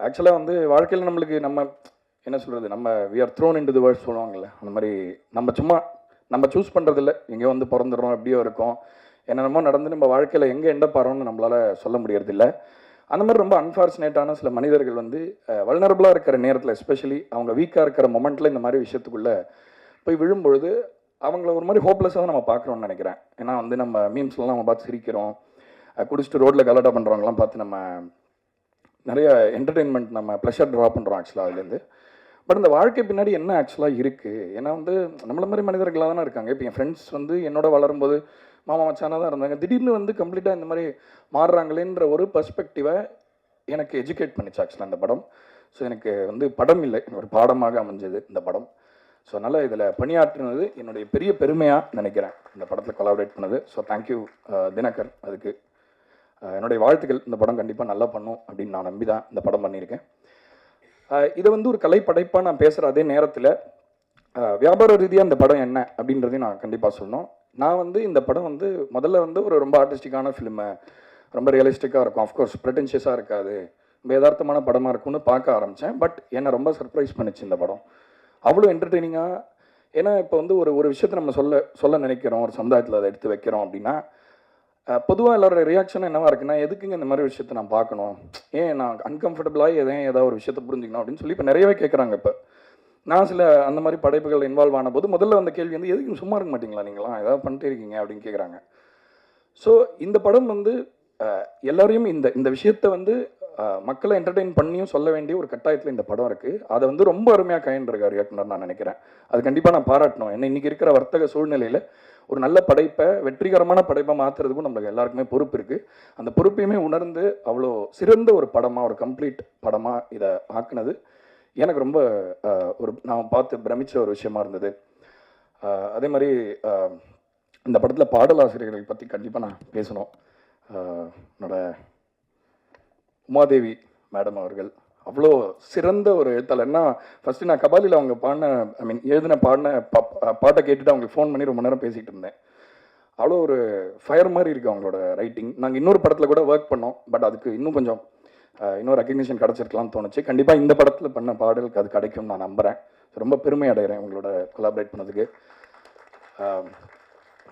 ஆக்சுவலாக வந்து வாழ்க்கையில் நம்மளுக்கு நம்ம என்ன சொல்கிறது, நம்ம we are thrown into the world சொல்லுவாங்கல்ல, அந்த மாதிரி நம்ம சும்மா நம்ம சூஸ் பண்ணுறதில்ல, எங்கேயோ வந்து பிறந்துடுறோம், எப்படியோ இருக்கும், என்னென்னமோ நடந்து நம்ம வாழ்க்கையில் எங்கே எண்ட போகிறோம்னு நம்மளால் சொல்ல முடியறதில்ல. அந்த மாதிரி ரொம்ப அன்ஃபார்ச்சுனேட்டான சில மனிதர்கள் வந்து வல்னரபுளாக இருக்கிற நேரத்தில், எஸ்பெஷலி அவங்க வீக்காக இருக்கிற மொமெண்ட்டில் இந்த மாதிரி விஷயத்துக்குள்ளே போய் விழும்பொழுது அவங்கள ஒரு மாதிரி ஹோப்லெஸ்ஸாக தான் நம்ம பார்க்குறோம்னு நினைக்கிறேன். ஏன்னா வந்து நம்ம மீம்ஸ்லாம் நம்ம பார்த்து சிரிக்கிறோம், குடிச்சிட்டு ரோட்டில் கலாட்டா பண்ணுறவங்களாம் பார்த்து நம்ம நிறைய என்டர்டெயின்மெண்ட் நம்ம ப்ளஷர் ட்ரா பண்ணுறோம் ஆக்சுவலாக அதுலேருந்து. பட் இந்த வாழ்க்கை பின்னாடி என்ன ஆக்சுவலாக இருக்குது? ஏன்னா வந்து நம்மள மாதிரி மனிதர்களாக தானே இருக்காங்க. இப்போ என் ஃப்ரெண்ட்ஸ் வந்து என்னோட வளரும்போது மாமா மச்சானாக தான் இருந்தாங்க. திடீர்னு வந்து கம்ப்ளீட்டாக இந்த மாதிரி மாறுறாங்களேன்ற ஒரு பெர்ஸ்பெக்டிவை எனக்கு எஜுகேட் பண்ணிச்சு ஆக்சுவலாக இந்த படம். ஸோ எனக்கு வந்து படம் இல்லை, ஒரு பாடமாக அமைஞ்சது இந்த படம். ஸோ அதனால் இதில் பணியாற்றினது என்னுடைய பெரிய பெருமையாக நினைக்கிறேன், இந்த படத்தில் கொலாபரேட் பண்ணது. So thank you Dinakar. அதுக்கு என்னுடைய வாழ்த்துக்கள். இந்த படம் கண்டிப்பாக நல்லா பண்ணும் அப்படின்னு நான் நம்பி தான் இந்த படம் பண்ணியிருக்கேன். இதை வந்து ஒரு கலை படைப்பாக நான் பேசுகிற அதே நேரத்தில் வியாபார ரீதியாக இந்த படம் என்ன அப்படின்றதையும் நான் கண்டிப்பாக சொல்லணும். நான் வந்து இந்த படம் வந்து முதல்ல வந்து ஒரு ரொம்ப ஆர்டிஸ்டிக்கான ஃபிலிமு, ரொம்ப ரியலிஸ்டிக்காக இருக்கும், ஆஃப்கோர்ஸ் ப்ரெட்டென்ஷியஸாக இருக்காது, ரொம்ப யதார்த்தமான படமாக இருக்கும்னு பார்க்க ஆரம்பித்தேன். பட் என்னை ரொம்ப சர்ப்ரைஸ் பண்ணிச்சு இந்த படம். அவ்வளோ என்டர்டெய்னிங்காக. ஏன்னா இப்போ வந்து ஒரு விஷயத்தை நம்ம சொல்ல நினைக்கிறோம், ஒரு சமுதாயத்தில் அதை எடுத்து வைக்கிறோம் அப்படின்னா பொதுவாக எல்லாரோட ரியாக்ஷன் என்னவா இருக்குன்னா, எதுக்குங்க இந்த மாதிரி விஷயத்தை நான் பார்க்கணும், ஏன் நான் அன்கம்ஃபர்டபுளாகி ஏதாவது ஒரு விஷயத்தை புரிஞ்சுக்கணும் அப்படின்னு சொல்லி இப்போ நிறையவே கேட்குறாங்க. இப்போ நான் சில அந்த மாதிரி படைப்புகள் இன்வால்வ் ஆன போது முதல்ல அந்த கேள்வி வந்து, எதுக்கு சும்மா இருக்க மாட்டீங்களா நீங்களாம், ஏதாவது பண்ணிட்டே இருக்கீங்க அப்படின்னு கேட்குறாங்க. ஸோ இந்த படம் வந்து எல்லாரையும் இந்த விஷயத்தை வந்து மக்களை என்டர்டெயின் பண்ணியும் சொல்ல வேண்டிய ஒரு கட்டாயத்தில் இந்த படம் இருக்குது. அதை வந்து ரொம்ப அருமையாக கையாண்டிருக்கார் இயக்குனர், நான் நினைக்கிறேன். அது கண்டிப்பாக நான் பாராட்டணும். ஏன்னா இன்றைக்கி இருக்கிற வர்த்தக சூழ்நிலையில் ஒரு நல்ல படைப்பை வெற்றிகரமான படைப்பை மாற்றுறதுக்கும் நம்மளுக்கு எல்லாருக்குமே பொறுப்பு இருக்குது. அந்த பொறுப்பையுமே உணர்ந்து அவ்வளோ சிறந்த ஒரு படமாக, ஒரு கம்ப்ளீட் படமாக இதை ஆக்குனது எனக்கு ரொம்ப நான் பார்த்து பிரமிச்ச ஒரு விஷயமா இருந்தது. அதே மாதிரி இந்த படத்தில் பாடலாசிரியர்களை பற்றி கண்டிப்பாக நான் பேசணும். என்னோட உமாதேவி மேடம் அவர்கள் அவ்வளோ சிறந்த ஒரு எழுத்தாளர்னா, ஃபஸ்ட்டு நான் கபாலியில் அவங்க எழுதின பாட்டை கேட்டுட்டு அவங்களுக்கு ஃபோன் பண்ணி ரொம்ப நேரம் பேசிகிட்டு இருந்தேன். அவ்வளோ ஒரு ஃபயர் மாதிரி இருக்குது அவங்களோட ரைட்டிங். நாங்கள் இன்னொரு படத்தில் கூட ஒர்க் பண்ணோம், பட் அதுக்கு இன்னும் கொஞ்சம் இன்னொரு ரெக்கக்னிஷன் கிடச்சிருக்கலாம்னு தோணுச்சு. கண்டிப்பாக இந்த படத்தில் பண்ண பாடலுக்கு அது கிடைக்கும்னு நான் நம்புகிறேன். ரொம்ப பெருமை அடைகிறேன் உங்களோட கொலாபரேட் பண்ணதுக்கு.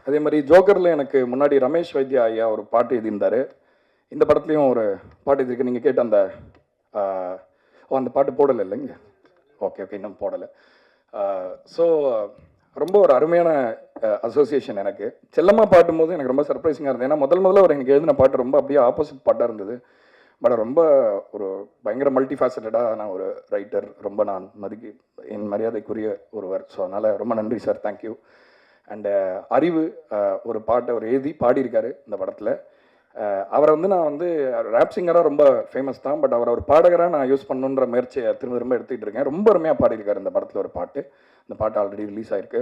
அதே மாதிரி ஜோக்கரில் எனக்கு முன்னாடி ரமேஷ் வைத்தியா ஐயா ஒரு பாட்டு எழுதியிருந்தார். இந்த படத்துலையும் ஒரு பாட்டு எழுதியிருக்கு. நீங்கள் கேட்ட அந்த பாட்டு போடலை இல்லைங்க? ஓகே, இன்னும் போடலை. ஸோ ரொம்ப ஒரு அருமையான அசோசியேஷன் எனக்கு. செல்லம்மா பாட்டும்போது எனக்கு ரொம்ப சர்ப்ரைசிங்காக இருந்தது. ஏன்னா முதல்ல அவர் எனக்கு எழுதின பாட்டு ரொம்ப அப்படியே ஆப்போசிட் பாட்டாக இருந்தது. பட் ரொம்ப ஒரு பயங்கர மல்டிஃபேசட்டடான ஒரு ரைட்டர், ரொம்ப நான் என் மரியாதைக்குரிய ஒருவர். ஸோ அதனால் ரொம்ப நன்றி சார், தேங்க்யூ. அண்டு அறிவு ஒரு பாட்டை அவர் எழுதி பாடியிருக்காரு இந்த படத்தில். அவரை வந்து நான் வந்து ரேப் சிங்கராக ரொம்ப ஃபேமஸ் தான், பட் அவர் பாடகராக நான் யூஸ் பண்ணணுன்ற முயற்சியை திரும்ப எடுத்துக்கிட்டு இருக்கேன். ரொம்ப அருமையாக பாடியிருக்காரு இந்த படத்தில் ஒரு பாட்டு. இந்த பாட்டு ஆல்ரெடி ரிலீஸ் ஆகிருக்கு.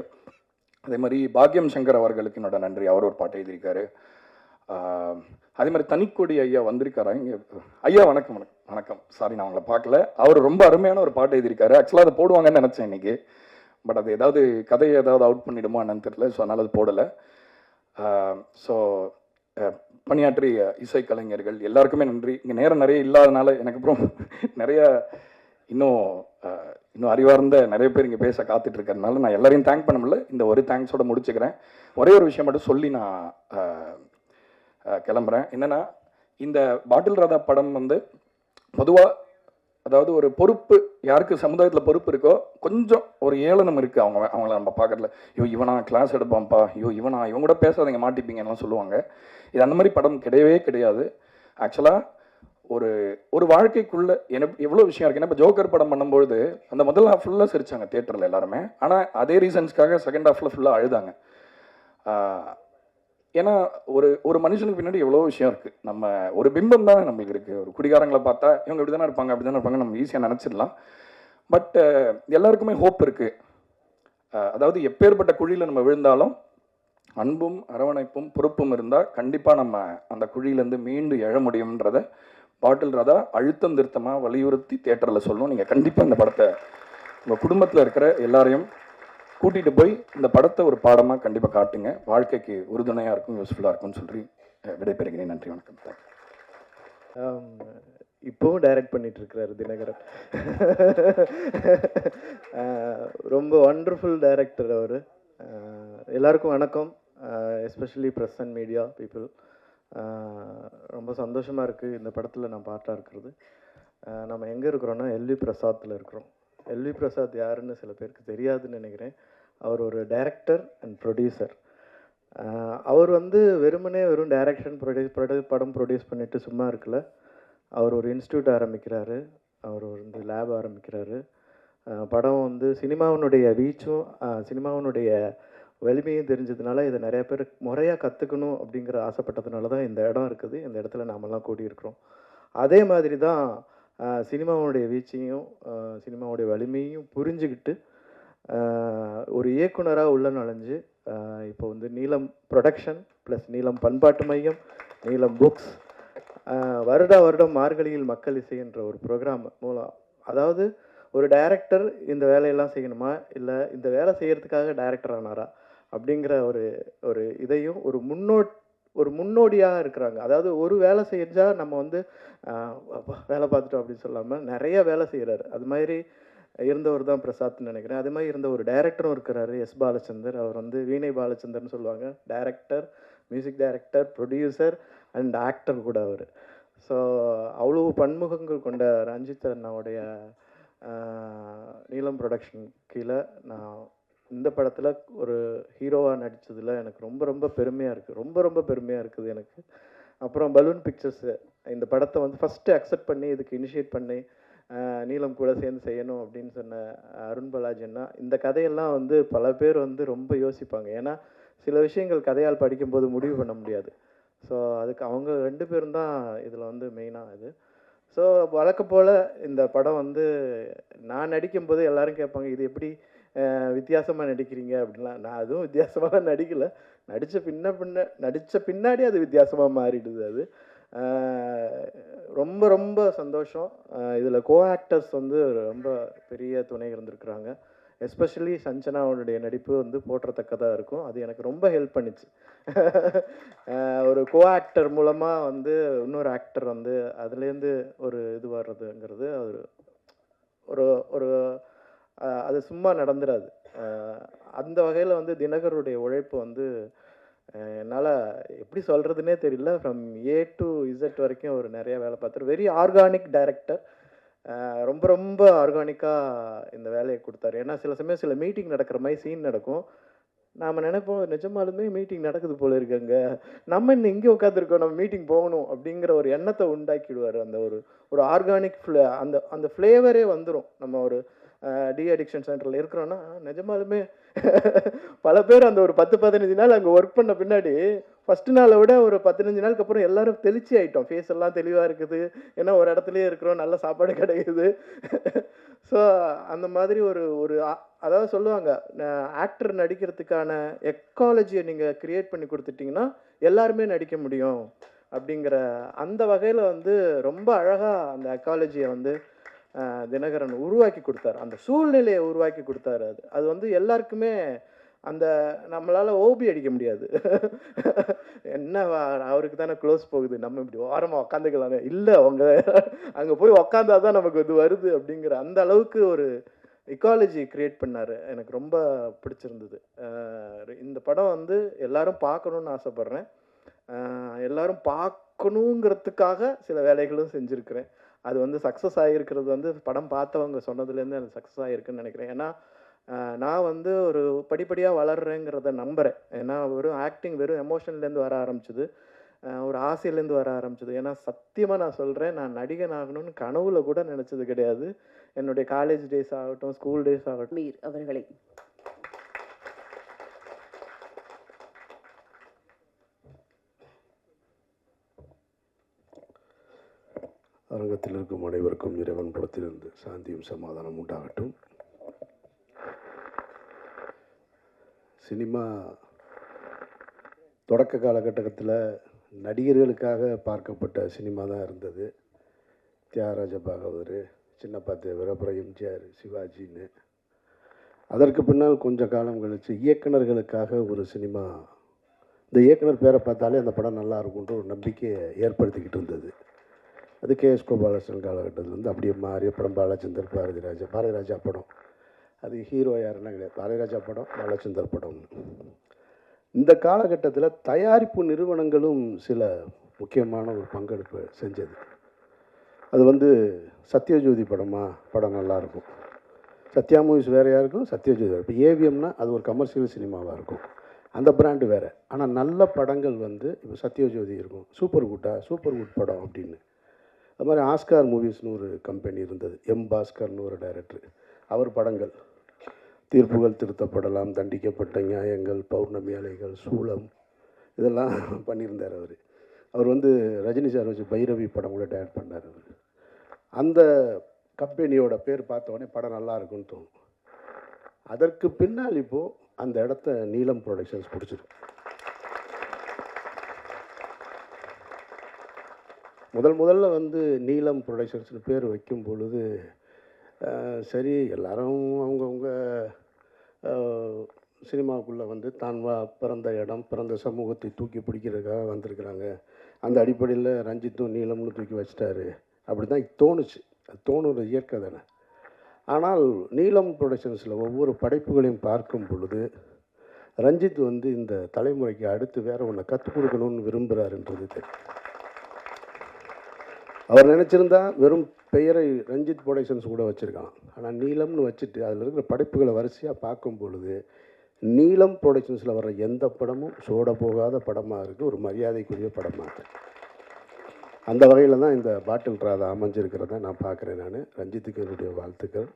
அதே மாதிரி பாக்யம் சங்கர் அவர்களுக்கு என்னோட நன்றி, அவர் ஒரு பாட்டு எழுதியிருக்காரு. அதே மாதிரி தனிக்கொடி ஐயா வந்திருக்காரா இங்கே? ஐயா வணக்கம். வணக்கம். சாரி, நான் அவங்கள பார்க்கல. அவர் ரொம்ப அருமையான ஒரு பாட்டு எழுதியிருக்காரு. ஆக்சுவலாக அதை போடுவாங்கன்னு நினச்சேன் இன்றைக்கி, பட் அது ஏதாவது கதையை ஏதாவது அவுட் பண்ணிவிடுமோ என்னன்னு தெரியல. ஸோ அதனால் அது போடலை. ஸோ பணியாற்றிய இசைக்கலைஞர்கள் எல்லாருக்குமே நன்றி. இங்கே நேரம் நிறைய இல்லாதனால எனக்கு அப்புறம் நிறைய இன்னும் அறிவார்ந்த நிறைய பேர் இங்கே பேச காத்துட்டு இருக்கிறதுனால நான் எல்லாரையும் தேங்க் பண்ண முடியல. இந்த ஒரு தேங்க்ஸோட முடிச்சுக்கிறேன். ஒரே ஒரு விஷயம் மட்டும் சொல்லி நான் கிளம்புறேன். என்னென்னா, இந்த பாட்டில் ராதா படம் வந்து பொதுவாக, அதாவது ஒரு பொறுப்பு, யாருக்கு சமுதாயத்தில் பொறுப்பு இருக்கோ கொஞ்சம் ஒரு ஏளனம் இருக்குது அவங்கள நம்ம பார்க்கறதுல. இவனா கிளாஸ் எடுப்பான்ப்பா, இவன் கூட பேசாதீங்க மாட்டிப்பீங்கன்னு சொல்லுவாங்க. இது அந்த மாதிரி படம் கிடையவே கிடையாது. ஆக்சுவலாக ஒரு வாழ்க்கைக்குள்ளே எவ்வளோ விஷயம் இருக்குது. ஏன்னா இப்போ ஜோக்கர் படம் பண்ணும்பொழுது அந்த முதல் ஹாஃப் ஃபுல்லாக சிரிச்சாங்க தியேட்டரில் எல்லாருமே. ஆனால் அதே ரீசன்ஸ்க்காக செகண்ட் ஹாஃபில் ஃபுல்லாக அழுதாங்க. ஏன்னா ஒரு மனுஷனுக்கு பின்னாடி எவ்வளோ விஷயம் இருக்குது. நம்ம ஒரு பிம்பம் தானே நம்மளுக்கு இருக்குது. ஒரு குடிகாரங்களை பார்த்தா இவங்க இப்படி தானே இருப்பாங்க, அப்படி தானே இருப்பாங்க, நம்ம ஈஸியாக நினச்சிடலாம். பட் எல்லாருக்குமே ஹோப் இருக்குது. அதாவது எப்பேற்பட்ட குழியில் நம்ம விழுந்தாலும் அன்பும் அரவணைப்பும் பொறுப்பும் இருந்தால் கண்டிப்பாக நம்ம அந்த குழியிலேருந்து மீண்டு எழ முடியும்ன்றதை பாட்டில் ராதா அழுத்தம் திருத்தமாக வலியுறுத்தி தியேட்டரில் சொல்லணும். நீங்கள் கண்டிப்பாக இந்த படத்தை உங்கள் குடும்பத்தில் இருக்கிற எல்லாரையும் கூட்டிகிட்டு போய் இந்த படத்தை ஒரு பாடமாக கண்டிப்பாக காட்டுங்க. வாழ்க்கைக்கு உறுதுணையாக இருக்கும், யூஸ்ஃபுல்லாக இருக்கும்னு சொல்லி விடைபெறுகிறேன். நன்றி, வணக்கம். இப்போவும் டைரக்ட் பண்ணிகிட்ருக்கிறாரு தினகரன். ரொம்ப ஒண்டர்ஃபுல் டைரக்டர் அவர். எல்லாருக்கும் வணக்கம், especially press and media people. ரொம்ப சந்தோஷமாக இருக்குது இந்த படத்தில் நான் பார்ட்டாக இருக்கிறது. நம்ம எங்கே இருக்கிறோன்னா எல்வி பிரசாத்தில் இருக்கிறோம். எல்வி பிரசாத் யாருன்னு சில பேருக்கு தெரியாதுன்னு நினைக்கிறேன். அவர் ஒரு டைரக்டர் அண்ட் ப்ரொடியூசர். அவர் வெறும் டைரக்ஷன் படம் ப்ரொடியூஸ் பண்ணிவிட்டு சும்மா இருக்கல. அவர் ஒரு இன்ஸ்டியூட் ஆரம்பிக்கிறாரு, அவர் லேப் ஆரம்பிக்கிறாரு. படம் சினிமாவினுடைய ரீச்சும் சினிமாவினுடைய வலிமையும் தெரிஞ்சதுனால இதை நிறைய பேர் முறையாக கற்றுக்கணும் அப்படிங்கிற ஆசைப்பட்டதுனால தான் இந்த இடம் இருக்குது. இந்த இடத்துல நாமெல்லாம் கூடியிருக்கிறோம். அதே மாதிரி தான் சினிமாவுடைய வீச்சையும் சினிமாவுடைய வலிமையும் புரிஞ்சுக்கிட்டு ஒரு இயக்குனராக உள்ள நுழைஞ்சு இப்போ நீலம் ப்ரொடக்ஷன் ப்ளஸ் நீலம் பண்பாட்டு மையம், நீலம் புக்ஸ், வருடம் மார்கழியில் மக்கள் இசை என்ற ஒரு ப்ரோக்ராம் மூலம், அதாவது ஒரு டைரக்டர் இந்த வேலையெல்லாம் செய்யணுமா இல்லை இந்த வேலை செய்கிறதுக்காக டைரக்டர் ஆனாரா அப்படிங்கிற ஒரு இதையும் ஒரு முன்னோடியாக இருக்கிறாங்க. அதாவது ஒரு வேலை செஞ்சால் நம்ம வேலை பார்த்துட்டோம் அப்படின்னு சொல்லாமல் நிறைய வேலை செய்கிறாரு. அது மாதிரி இருந்தவர் தான் பிரசாத்னு நினைக்கிறேன். அது மாதிரி இருந்த ஒரு டைரக்டரும் இருக்கிறாரு, எஸ் பாலச்சந்தர். அவர் வீணை பாலச்சந்தர்னு சொல்லுவாங்க. Director, music director, producer and actor கூட அவர். ஸோ அவ்வளோ பன்முகங்கள் கொண்ட ரஞ்சித் அண்ணாவுடைய நீலம் ப்ரொடக்ஷன் கீழே நான் இந்த படத்தில் ஒரு ஹீரோவாக நடித்ததில் எனக்கு ரொம்ப ரொம்ப பெருமையாக இருக்குது. ரொம்ப பெருமையாக இருக்குது எனக்கு. அப்புறம் பலூன் பிக்சர்ஸு இந்த படத்தை ஃபஸ்ட்டு அக்செப்ட் பண்ணி இதுக்கு இனிஷியேட் பண்ணி நீலம் கூட சேர்ந்து செய்யணும் அப்படின்னு சொன்ன அருண் பாலாஜின்னா, இந்த கதையெல்லாம் பல பேர் ரொம்ப யோசிப்பாங்க. ஏன்னா சில விஷயங்கள் கதையால் படிக்கும்போது முடிவு பண்ண முடியாது. ஸோ அதுக்கு அவங்க 2 பேரும் தான் இதில் மெயினாக இது. ஸோ வழக்கம் போல் இந்த படம் நான் நடிக்கும்போது எல்லோரும் கேட்பாங்க, இது எப்படி வித்தியாசமாக நடிக்கிறீங்க அப்படின்லாம். நான் அதுவும் வித்தியாசமாக நடிக்கலை. நடித்த பின்னாடி அது வித்தியாசமாக மாறிடுது. அது ரொம்ப சந்தோஷம். இதில் கோ ஆக்டர்ஸ் ரொம்ப பெரிய துணை இருந்திருக்கிறாங்க. எஸ்பெஷலி சஞ்சனாவுடைய நடிப்பு போற்றத்தக்கதாக இருக்கும். அது எனக்கு ரொம்ப ஹெல்ப் பண்ணிச்சு. ஒரு கோ ஆக்டர் மூலமாக இன்னொரு ஆக்டர் அதுலேருந்து ஒரு இது வர்றதுங்கிறது ஒரு ஒரு அது சும்மா நடந்துடாது. அந்த வகையில் தினகருடைய உழைப்பு என்னால் எப்படி சொல்கிறதுனே தெரியல. ஃப்ரம் ஏ டு இசட் வரைக்கும் ஒரு நிறைய வேலை பார்த்தாரு. Very organic director. ரொம்ப ஆர்கானிக்காக இந்த வேலையை கொடுத்தாரு. ஏன்னா சில சமயம் சில மீட்டிங் நடக்கிற மாதிரி சீன் நடக்கும். நாம் நினைப்போம், நிஜமாலுமே மீட்டிங் நடக்குது போல இருக்குங்க, நம்ம இன்னும் இங்கே உட்காந்துருக்கோம், நம்ம மீட்டிங் போகணும் அப்படிங்கிற ஒரு எண்ணத்தை உண்டாக்கிடுவார். அந்த ஒரு ஆர்கானிக் அந்த ஃப்ளேவரே வந்துடும். நம்ம ஒரு டி அடிக்ஷன் சென்டரில் இருக்கிறோன்னா நிஜமாலுமே பல பேர் அந்த ஒரு 10-15 நாள் அங்கே ஒர்க் பண்ண பின்னாடி ஃபஸ்ட்டு நாளை விட ஒரு 15 நாளுக்கு அப்புறம் எல்லோரும் தெளிச்சி ஆகிட்டோம். ஃபேஸ் எல்லாம் தெளிவாக இருக்குது. ஏன்னா ஒரு இடத்துலையே இருக்கிறோம், நல்ல சாப்பாடு கிடைக்குது. ஸோ அந்த மாதிரி அதாவது சொல்லுவாங்க, ஆக்டர் நடிக்கிறதுக்கான எக்காலஜியை நீங்கள் க்ரியேட் பண்ணி கொடுத்துட்டிங்கன்னா எல்லாருமே நடிக்க முடியும் அப்படிங்கிற அந்த வகையில் ரொம்ப அழகாக அந்த எக்காலஜியை தினகரன் உருவாக்கி கொடுத்தாரு. அந்த சூழ்நிலையை உருவாக்கி கொடுத்தாரு. அது எல்லாருக்குமே அந்த நம்மளால் ஓபி அடிக்க முடியாது. என்ன அவருக்கு தானே க்ளோஸ் போகுது, நம்ம இப்படி ஓரமாக உக்காந்துக்கலாமே, இல்லை அவங்க அங்கே போய் உக்காந்தா தான் நமக்கு வருது அப்படிங்கிற அந்த அளவுக்கு ஒரு எக்காலஜி க்ரியேட் பண்ணார். எனக்கு ரொம்ப பிடிச்சிருந்தது. இந்த படம் எல்லாரும் பார்க்கணுன்னு ஆசைப்பட்றேன். எல்லாரும் பார்க்கணுங்கிறதுக்காக சில வேலைகளும் செஞ்சுருக்கிறேன். அது சக்ஸஸ் ஆகிருக்கிறது படம் பார்த்தவங்க சொன்னதுலேருந்து அது சக்ஸஸ் ஆகிருக்குன்னு நினைக்கிறேன். ஏன்னா நான் ஒரு படிப்படியாக வளர்றேங்கிறத நம்புகிறேன். ஏன்னா வெறும் ஆக்டிங் வெறும் எமோஷன்லேருந்து வர ஆரம்பிச்சுது, ஒரு ஆசையிலேருந்து வர ஆரம்பிச்சுது. ஏன்னா சத்தியமாக நான் சொல்கிறேன், நான் நடிகன் ஆகணும்னு கனவுல கூட நினச்சது கிடையாது. என்னுடைய காலேஜ் டேஸ் ஆகட்டும், ஸ்கூல் டேஸ் ஆகட்டும். மீர் அவர்களை அரங்கத்தில் இருக்கும் அனைவருக்கும் இறைவன் புறத்திலிருந்து சாந்தியும் சமாதானம் உண்டாகட்டும். சினிமா தொடக்க காலகட்டத்தில் நடிகர்களுக்காக பார்க்கப்பட்ட சினிமா தான் இருந்தது. தியாகராஜ பாகவதர், சின்னப்பா தேவர், அப்புறம் எம்ஜிஆர், சிவாஜின்னு. அதற்கு பின்னால் கொஞ்சம் காலம் கழித்து இயக்குநர்களுக்காக ஒரு சினிமா, இந்த இயக்குனர் பேரை பார்த்தாலே அந்த படம் நல்லா இருக்கும்ன்ற ஒரு நம்பிக்கையை ஏற்படுத்திக்கிட்டு இருந்தது. அது கேஎஸ் கோபாலகிருஷ்ணன் காலகட்டத்தில் வந்து அப்படியே மாறி அப்புறம் பாலச்சந்தர் பாரதிராஜா படம். அது ஹீரோ யாருன்னா கிடையாது, பாரதிராஜா படம், பாலச்சந்தர் படம். இந்த காலகட்டத்தில் தயாரிப்பு நிறுவனங்களும் சில முக்கியமான ஒரு பங்கெடுப்பு செஞ்சது. அது வந்து சத்யஜோதி படம் நல்லாயிருக்கும். சத்யா மூவிஸ் வேறையாக இருக்கும், சத்யஜோதி வேறு. இப்போ ஏவிஎம்னா அது ஒரு கமர்ஷியல் சினிமாவாக இருக்கும், அந்த பிராண்டு வேறு. ஆனால் நல்ல படங்கள் வந்து இப்போ சத்யஜோதி இருக்கும், சூப்பர் குட் படம் அப்படின்னு. அது மாதிரி ஆஸ்கார் மூவிஸ்னு ஒரு கம்பெனி இருந்தது, பாஸ்கர்னு ஒரு டைரக்டர். அவர் படங்கள் தீர்ப்புகள் திருத்தப்படலாம், தண்டிக்கப்பட்ட நியாயங்கள், பௌர்ணமி அலைகள், சூளம், இதெல்லாம் பண்ணியிருந்தார் அவர். அவர் வந்து ரஜினி சார் வச்சு பைரவி படம் கூட டைரக்ட் பண்ணார் அவர். அந்த கம்பெனியோட பேர் பார்த்தோன்னே படம் நல்லா இருக்குன்னு தோணும். அதற்கு பின்னால் இப்போது அந்த இடத்த நீலம் ப்ரொடக்ஷன்ஸ் பிடிச்சிருக்கு. முதல்ல வந்து நீலம் ப்ரொடக்ஷன்ஸ்னு பேர் வைக்கும் பொழுது சரி எல்லாரும் அவங்கவுங்க சினிமாவுக்குள்ளே வந்து தான் பிறந்த இடம், பிறந்த சமூகத்தை தூக்கி பிடிக்கிறதுக்காக வந்திருக்கிறாங்க. அந்த அடிப்படையில் ரஞ்சித்தும் நீலம்னு தூக்கி வச்சிட்டாரு, அப்படி தான் தோணுச்சு. அது தோணுற இயற்கை தானே. ஆனால் நீலம் ப்ரொடக்ஷன்ஸில் ஒவ்வொரு படைப்புகளையும் பார்க்கும் பொழுது ரஞ்சித் வந்து இந்த தலைமுறைக்கு அடுத்து வேறு ஒன்று கற்றுக் கொடுக்கணும்னு விரும்புகிறாருன்றது தெரியும். அவர் நினச்சிருந்தா வெறும் பெயரை ரஞ்சித் ப்ரொடக்ஷன்ஸ் கூட வச்சுருக்கான். ஆனால் நீலம்னு வச்சுட்டு அதில் இருக்கிற படைப்புகளை வரிசையாக பார்க்கும் பொழுது நீலம் ப்ரொடக்ஷன்ஸில் வர்ற எந்த படமும் சோட போகாத படமாக இருக்குது, ஒரு மரியாதைக்குரிய படமாக இருக்குது. அந்த வகையில் தான் இந்த பாட்டில் ராதா அமைஞ்சிருக்கிறத நான் பார்க்குறேன். ரஞ்சித்துக்கு என்னுடைய வாழ்த்துக்கள்.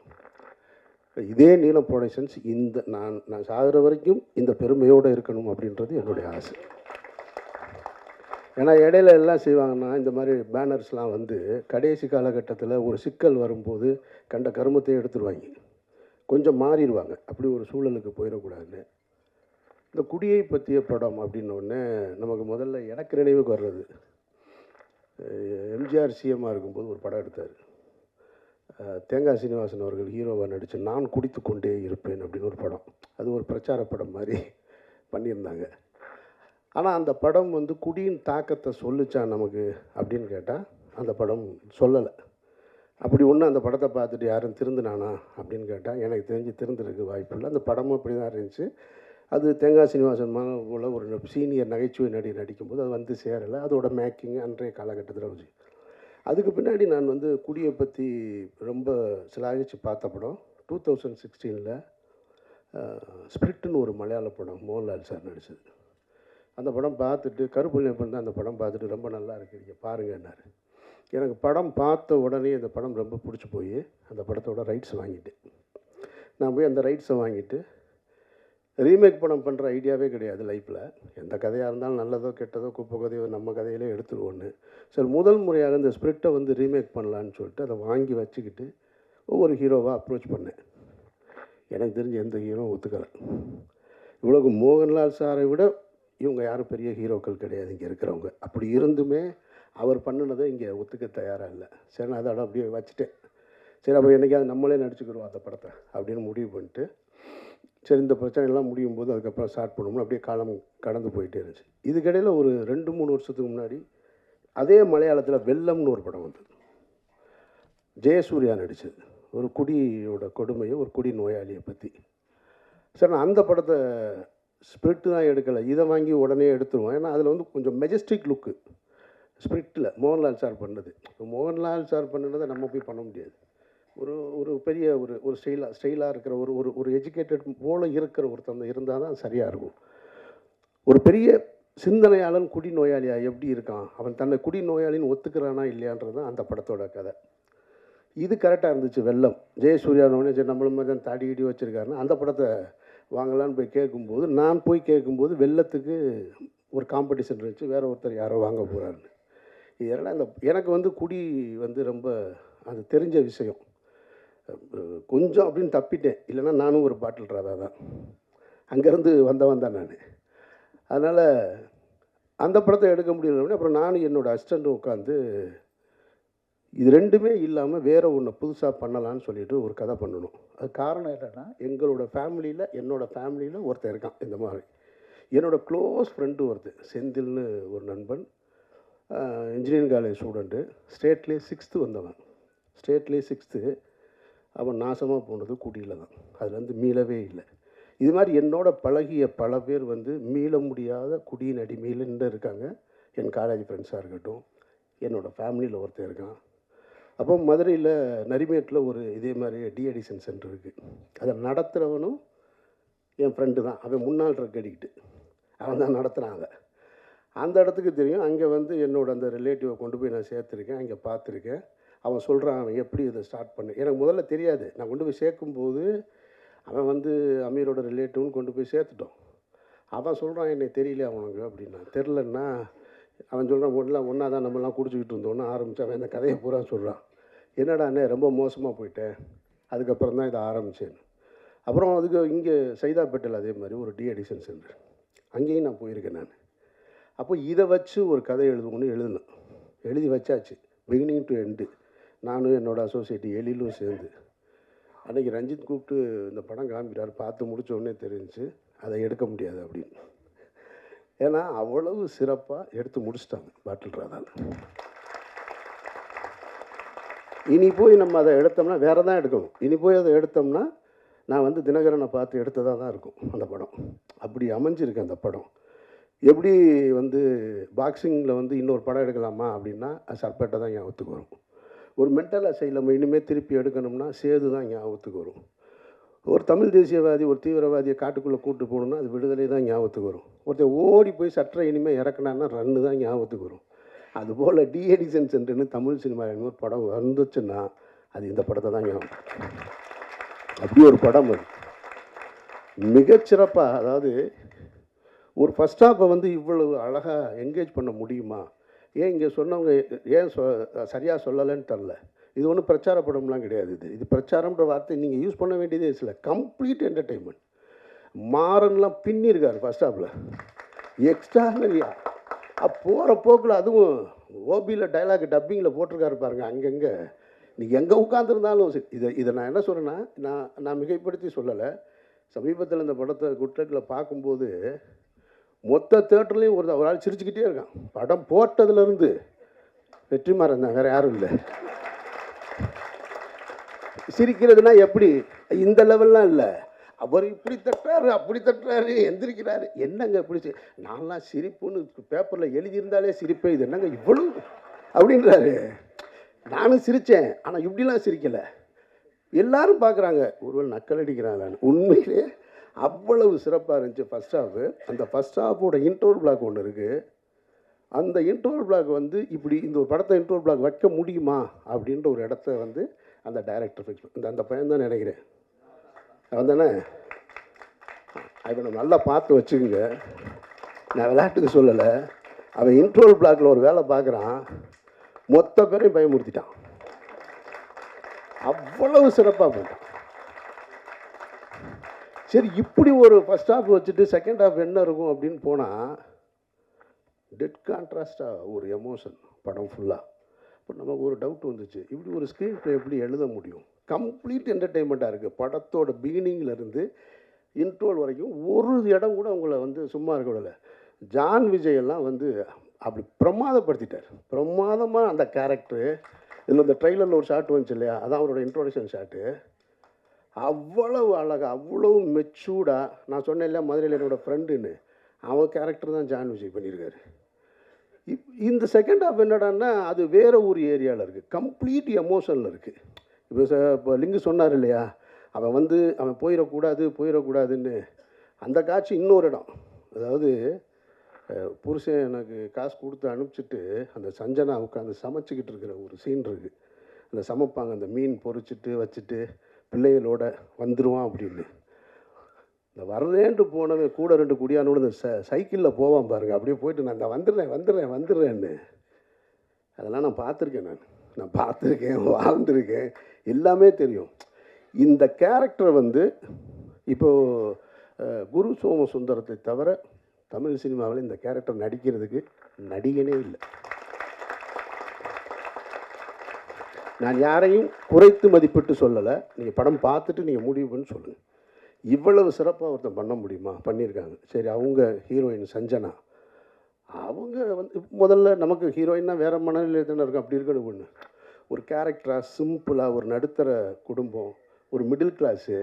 இதே நீலம் ப்ரொடக்ஷன்ஸ் நான் சாகிற வரைக்கும் இந்த பெருமையோடு இருக்கணும் அப்படின்றது என்னுடைய ஆசை. ஏன்னா இடையில எல்லாம் செய்வாங்கன்னா இந்த மாதிரி பேனர்ஸ்லாம் வந்து கடைசி காலகட்டத்தில் ஒரு சிக்கல் வரும்போது கண்ட கருமத்தை எடுத்துருவாங்க, கொஞ்சம் மாறிடுவாங்க. அப்படி ஒரு சூழலுக்கு போயிடக்கூடாதுன்னு இந்த குடியை பற்றிய படம் அப்படின்னோடனே நமக்கு முதல்ல எனக்கு நினைவுக்கு வர்றது, எம்ஜிஆர் சிஎம்மாக இருக்கும்போது ஒரு படம் எடுத்தார். தேங்காய் சீனிவாசன் அவர்கள் ஹீரோவாக நடித்து நான் குடித்து கொண்டே இருப்பேன் அப்படின்னு ஒரு படம். அது ஒரு பிரச்சார படம் மாதிரி பண்ணியிருந்தாங்க. ஆனால் அந்த படம் வந்து குடியின் தாக்கத்தை சொல்லிச்சா நமக்கு அப்படின்னு கேட்டால் அந்த படம் சொல்லலை. அப்படி ஒன்று அந்த படத்தை பார்த்துட்டு யாரும் திருந்தினானா அப்படின்னு கேட்டால் எனக்கு தெரிஞ்சு திருந்துறதுக்கு வாய்ப்பு இல்லை. அந்த படமும் அப்படி தான் இருந்துச்சு. அது தேங்காய் சீனிவாசன் போல் ஒரு சீனியர் நகைச்சுவை நடிக்கும்போது அது வந்து சேரலை. அதோட மேக்கிங் அன்றைய காலகட்டத்தில் வச்சு அதுக்கு பின்னாடி நான் வந்து குடியை பற்றி ரொம்ப சிலாகிச்சு பார்த்த படம் 2016 ஸ்பிரிட்டுன்னு ஒரு மலையாள படம், மோகன்லால் சார் நடிச்சது. அந்த படம் பார்த்துட்டு கருப்புள்ளியப்பன் தான் அந்த படம் பார்த்துட்டு ரொம்ப நல்லா இருக்குது நீங்கள் பாருங்கன்னாரு. எனக்கு படம் பார்த்த உடனே அந்த படம் ரொம்ப பிடிச்சி போய் அந்த படத்தோட ரைட்ஸ் வாங்கிட்டேன். நான் போய் அந்த ரைட்ஸை வாங்கிட்டு ரீமேக் படம் பண்ணுற ஐடியாவே கிடையாது லைஃப்பில். எந்த கதையாக இருந்தாலும் நல்லதோ கெட்டதோ குப்பை கதையோ நம்ம கதையிலே எடுத்துருவோன்னு சரி முதல் முறையாக இந்த ஸ்பிரிட்டை வந்து ரீமேக் பண்ணலான்னு சொல்லிட்டு அதை வாங்கி வச்சுக்கிட்டு ஒவ்வொரு ஹீரோவாக அப்ரோச் பண்ணேன். எனக்கு தெரிஞ்ச எந்த ஹீரோ ஒத்துக்கலை. இவ்வளவு மோகன்லால் சாரை விட இவங்க யாரும் பெரிய ஹீரோக்கள் கிடையாது இங்கே இருக்கிறவங்க. அப்படி இருந்துமே அவர் பண்ணினதை இங்கே ஒத்துக்க தயாராக இல்லை. சரி நான் அதோட அப்படியே வச்சுட்டேன். சரி அப்போ என்றைக்காவது நம்மளே நடிச்சுக்கிறோம் அந்த படத்தை அப்படின்னு முடிவு பண்ணிட்டு சரி இந்த பிரச்சனைலாம் முடியும் போது அதுக்கப்புறம் ஸ்டார்ட் பண்ணணும்னு அப்படியே காலம் கடந்து போயிட்டே இருந்துச்சு. இதுக்கிடையில் ஒரு 2-3 வருஷத்துக்கு முன்னாடி அதே மலையாளத்தில் வெள்ளம்னு ஒரு படம் வந்தது, ஜெயசூர்யா நடித்தது. ஒரு குடியோட கொடுமையை, ஒரு குடி நோயாளியை பற்றி. சரி நான் அந்த படத்தை ஸ்பிரிட்டு தான் எடுக்கலை, இதை வாங்கி உடனே எடுத்துருவோம். ஏன்னா அதில் வந்து கொஞ்சம் மெஜஸ்டிக் லுக்கு ஸ்பிரிட்டில் மோகன்லால் சார் பண்ணது. இப்போ மோகன்லால் சார் பண்ணதை நம்ம போய் பண்ண முடியாது. ஒரு பெரிய ஒரு ஸ்டைலாக இருக்கிற ஒரு எஜுகேட்டட் போல இருக்கிற ஒருத்தன் இருந்தால் தான் சரியாக இருக்கும். ஒரு பெரிய சிந்தனையாளன் குடி நோயாளியா எப்படி இருக்கான், அவன் தன்னை குடி நோயாளின்னு ஒத்துக்கிறானா இல்லையான்றது தான் அந்த படத்தோட கதை. இது கரெக்டாக இருந்துச்சு. வெள்ளம் ஜெயசூர்யானோடனே சரி நம்மள மாதிரி தான் தாடி இடி வச்சுருக்காருன்னா அந்த படத்தை வாங்கலான்னு போய் கேட்கும்போது நான் போய் கேட்கும்போது வெள்ளத்துக்கு ஒரு காம்படிஷன் இருந்துச்சு, வேறு ஒருத்தர் யாரோ வாங்க போகிறாருன்னு. இதெல்லாம் எனக்கு வந்து குடி வந்து ரொம்ப அது தெரிஞ்ச விஷயம். கொஞ்சம் அப்படின்னு தப்பிட்டேன், இல்லைன்னா நானும் ஒரு பாட்டில் ராதா தான், அங்கேருந்து வந்தவன் தான் நான். அதனால் அந்த படத்தை எடுக்க முடியல. அப்புறம் நானும் என்னோடய அசிஸ்டண்ட்டும் உட்காந்து இது ரெண்டுமே இல்லாமல் வேறு ஒன்று புதுசாக பண்ணலான்னு சொல்லிட்டு ஒரு கதை பண்ணணும். அது காரணம் என்னென்னா என்னோடய ஃபேமிலியில் ஒருத்தர் இருக்கான் இந்த மாதிரி. என்னோடய க்ளோஸ் ஃப்ரெண்டு ஒருத்தர் செந்தில்னு ஒரு நண்பன். இன்ஜினியரிங் காலேஜ் ஸ்டூடெண்ட்டு, ஸ்டேட்லேயே 6th வந்தவன். ஸ்டேட்லேயே 6th. அவன் நாசமாக போனது குடியில் தான். அதுலேருந்து மீளவே இல்லை. இது மாதிரி என்னோட பழகிய பல பேர் வந்து மீள முடியாத குடியின் அடிமையில் நின்று இருக்காங்க. என் காலேஜ் ஃப்ரெண்ட்ஸாக இருக்கட்டும், என்னோடய ஃபேமிலியில் ஒருத்தர் இருக்கான். அப்போ மதுரையில் நரிமேட்டில் ஒரு இதே மாதிரி டிஅடிக்ஷன் சென்டர் இருக்குது. அதை நடத்துகிறவனும் என் ஃப்ரெண்டு தான். அவன் முன்னாள் ட்ரக் அடிக்ட்டு, அவன் தான் நடத்துகிறான். அந்த இடத்துக்கு தெரியும். அங்கே வந்து என்னோடய அந்த ரிலேட்டிவை கொண்டு போய் நான் சேர்த்துருக்கேன், அங்கே பார்த்துருக்கேன். அவன் சொல்கிறான் அவன் எப்படி இதை ஸ்டார்ட் பண்ணு. எனக்கு முதல்ல தெரியாது. நான் கொண்டு போய் சேர்க்கும்போது அவன் வந்து அமீரோட ரிலேட்டிவ்னு கொண்டு போய் சேர்த்துட்டோம். அவன் சொல்கிறான் என்னை தெரியல அவனுக்கு அப்படின்னா. தெரிலன்னா அவன் சொல்கிறான் ஒன்றா தான் நம்மலாம் குடிச்சிக்கிட்டு இருந்தோன்னு ஆரம்பித்து அவன் இந்த கதையை பூரா சொல்கிறான். என்னடாண்ணே ரொம்ப மோசமாக போயிட்டேன், அதுக்கப்புறம் தான் இதை ஆரம்பித்தேன். அப்புறம் அதுக்கு இங்கே சைதாப்பேட்டையில் அதே மாதிரி ஒரு டிஅடிக்ஷன் சென்டர், அங்கேயும் நான் போயிருக்கேன் நான். அப்போ இதை வச்சு ஒரு கதை எழுதினேன். எழுதி வச்சாச்சு, பிகினிங் டு எண்டு. நானும் என்னோடய அசோசியேட் எழிலும் சேர்ந்து. அன்றைக்கி ரஞ்சித் கூப்பிட்டு இந்த படம் காமிக்கிறார், பார்த்து முடித்த உடனே தெரிஞ்சு அதை எடுக்க முடியாது அப்படின்னு. ஏன்னா அவ்வளவு சிறப்பாக எடுத்து முடிச்சிட்டாங்க பாட்டில் ராதாவில். இனி போய் நம்ம அதை எடுத்தோம்னா வேறு தான் எடுக்கணும். இனி போய் அதை எடுத்தோம்னா நான் வந்து தினகரனை பார்த்து எடுத்ததாக தான் இருக்கும் அந்த படம். அப்படி அமைஞ்சிருக்கு அந்த படம். எப்படி வந்து பாக்ஸிங்கில் வந்து இன்னொரு படம் எடுக்கலாமா அப்படின்னா சர்பேட்டை தான் ஞாபகத்துக்கு வரும். ஒரு மென்டல் அசைலம் இனிமேல் திருப்பி எடுக்கணும்னா சேது தான் ஞாபகத்துக்கு வரும். ஒரு தமிழ் தேசியவாதி ஒரு தீவிரவாதியை காட்டுக்குள்ளே கூப்பிட்டு போகணுன்னா அது விடுதலை தான் ஞாபகத்துக்கு வரும். ஒருத்தர் ஓடி போய் சற்றை இனிமேல் இறக்குனான்னா ரன்னு தான் ஞாபகத்துக்கு வரும். அதுபோல் டிஅடிக்ஷன் சென்டர்னு தமிழ் சினிமா ஒரு படம் வந்துச்சுன்னா அது இந்த படத்தை தான் ஞாபகம். அப்படி ஒரு படம் அது மிகச்சிறப்பாக. அதாவது ஒரு ஃபஸ்ட் ஹாஃபை வந்து இவ்வளவு அழகாக என்கேஜ் பண்ண முடியுமா? ஏன் இங்கே சொன்னவங்க ஏன் சரியாக சொல்லலைன்னு தெரில. இது ஒன்றும் பிரச்சார படம்லாம் கிடையாது. இது பிரச்சாரம்ன்ற வார்த்தை நீங்கள் யூஸ் பண்ண வேண்டியதே இல்லை. Complete entertainment. மாறன்லாம் பின்னிருக்கார் ஃபஸ்ட் ஹாஃபில் எக்ஸ்ட்ரானரியாக. போகிற போக்கில் அதுவும் ஓபியில் டைலாக் டப்பிங்கில் போட்டிருக்காரு பாருங்க. அங்கங்கே நீங்கள் எங்கே உட்காந்துருந்தாலும் இதை நான் என்ன சொல்கிறேன்னா, நான் மிகைப்படுத்தி சொல்லலை. சமீபத்தில் இந்த படத்தை குட்ரக்கில் பார்க்கும்போது மொத்த தேட்டர்லேயும் ஒரு ஆள் சிரிச்சுக்கிட்டே இருக்கான். படம் போட்டதுலேருந்து வெற்றிமாறன் தான், வேறு யாரும் இல்லை. சிரிக்கிறதுனா எப்படி இந்த லெவல்லாம் இல்லை. அவர் இப்படி தட்டுறாரு அப்படி தட்டுறாரு எந்திரிக்கிறாரு. என்னங்க இப்படி நான்லாம் சிரிப்புன்னு பேப்பரில் எழுதியிருந்தாலே சிரிப்பேன், இது என்னங்க இவ்வளவு அப்படின்றாரு. நானும் சிரித்தேன், ஆனால் இப்படிலாம் சிரிக்கலை. எல்லாரும் பார்க்குறாங்க, ஒருவேளை நக்கல் அடிக்கிறாங்க. உண்மையிலே அவ்வளவு சிறப்பாக இருந்துச்சு ஃபஸ்ட் ஹாஃபு. அந்த ஃபஸ்ட் ஹாஃபோட இன்ட்ரோல் பிளாக் ஒன்று இருக்குது. அந்த இன்ட்ரோல் பிளாக் வந்து இப்படி இந்த ஒரு படத்தை இன்ட்ரோல் பிளாக் வைக்க முடியுமா அப்படின்ற ஒரு இடத்த வந்து அந்த டைரக்டர் ஃபிக்ஸ் அந்த பையன் தான் நினைக்கிறேன். அவன் தானே? அவனை நல்லா பார்த்து வச்சுக்கோங்க. நான் விளையாட்டுக்கு சொல்லலை. அவன் இன்ட்ரோல் பிளாக்கில் ஒரு வேலை பார்க்குறான், மொத்த பேரையும் பயமுறுத்திட்டான். அவ்வளவு சிறப்பாக போட்டான். சரி, இப்படி ஒரு ஃபஸ்ட் ஹாஃப் வச்சுட்டு செகண்ட் ஹாஃப் என்ன இருக்கும் அப்படின்னு போனால் டெட் கான்ட்ராஸ்டாக ஒரு எமோஷன் படம் ஃபுல்லாக. இப்போ நமக்கு ஒரு டவுட் வந்துச்சு, இப்படி ஒரு ஸ்க்ரீன் ப்ளே எப்படி எழுத முடியும்? கம்ப்ளீட் என்டர்டெயின்மெண்ட்டாக இருக்குது. படத்தோட பிகினிங்லேருந்து இன்ட்ரோல் வரைக்கும் ஒரு இடம் கூட அவங்கள வந்து சும்மா இருக்க விடலை. ஜான் விஜயெல்லாம் வந்து அப்படி பிரமாதப்படுத்திட்டார். பிரமாதமாக அந்த கேரக்டரு. இதில் இந்த ட்ரெய்லரில் ஒரு ஷாட் வந்துச்சு இல்லையா, அதான் அவரோட இன்ட்ரோடக்ஷன் ஷாட்டு. அவ்வளவு அழகாக அவ்வளவு மெச்சூர்டாக. நான் சொன்னேன் இல்லையா மதுரையில் என்னோடய ஃப்ரெண்டுன்னு, அவன் கேரக்டர் தான் ஜான் விஜய் பண்ணியிருக்காரு. இந்த செகண்ட் ஹாஃப் என்னடான்னா அது வேறு ஒரு ஏரியாவில் இருக்குது, கம்ப்ளீட் எமோஷனில் இருக்குது. இப்போ லிங்கு சொன்னார் இல்லையா, அவன் போயிடக்கூடாதுன்னு. அந்த காட்சி இன்னொரு இடம். அதாவது புருஷன் எனக்கு காசு கொடுத்து அனுப்பிச்சிட்டு அந்த சஞ்சனா உட்காந்து சமைச்சிக்கிட்டு இருக்கிற ஒரு சீன் இருக்குது. அந்த சமைப்பாங்க, அந்த மீன் பொரிச்சிட்டு வச்சுட்டு பிள்ளைகளோட வந்துடுவான் அப்படின்னு. இந்த வரலேன்ட்டு போனவன் கூட 2 குடியானோடு இந்த சைக்கிளில் போவான் பாருங்கள். அப்படியே போயிட்டு நான் இந்த வந்துடுறேன்னு. அதெல்லாம் நான் பார்த்துருக்கேன், வாழ்ந்துருக்கேன், எல்லாமே தெரியும். இந்த கேரக்டர் வந்து இப்போது குரு சோமசுந்தரத்தை தவிர தமிழ் சினிமாவில் இந்த கேரக்டர் நடிக்கிறதுக்கு நடிகனே இல்லை. நான் யாரையும் குறைத்து மதிப்பிட்டு சொல்லலை. நீங்கள் படம் பார்த்துட்டு நீங்கள் முடிவு பண்ணி சொல்லுங்கள். இவ்வளவு சிறப்பாக ஒருத்தன் பண்ண முடியுமா? பண்ணியிருக்காங்க. சரி, அவங்க ஹீரோயின் சஞ்சனா அவங்க வந்து முதல்ல நமக்கு ஹீரோயின்னா வேறு மனநிலையில் தானே இருக்கும். அப்படி இருக்கணும் ஒன்று ஒரு கேரக்டராக சிம்பிளாக ஒரு நடுத்தர குடும்பம், ஒரு மிடில் கிளாஸு,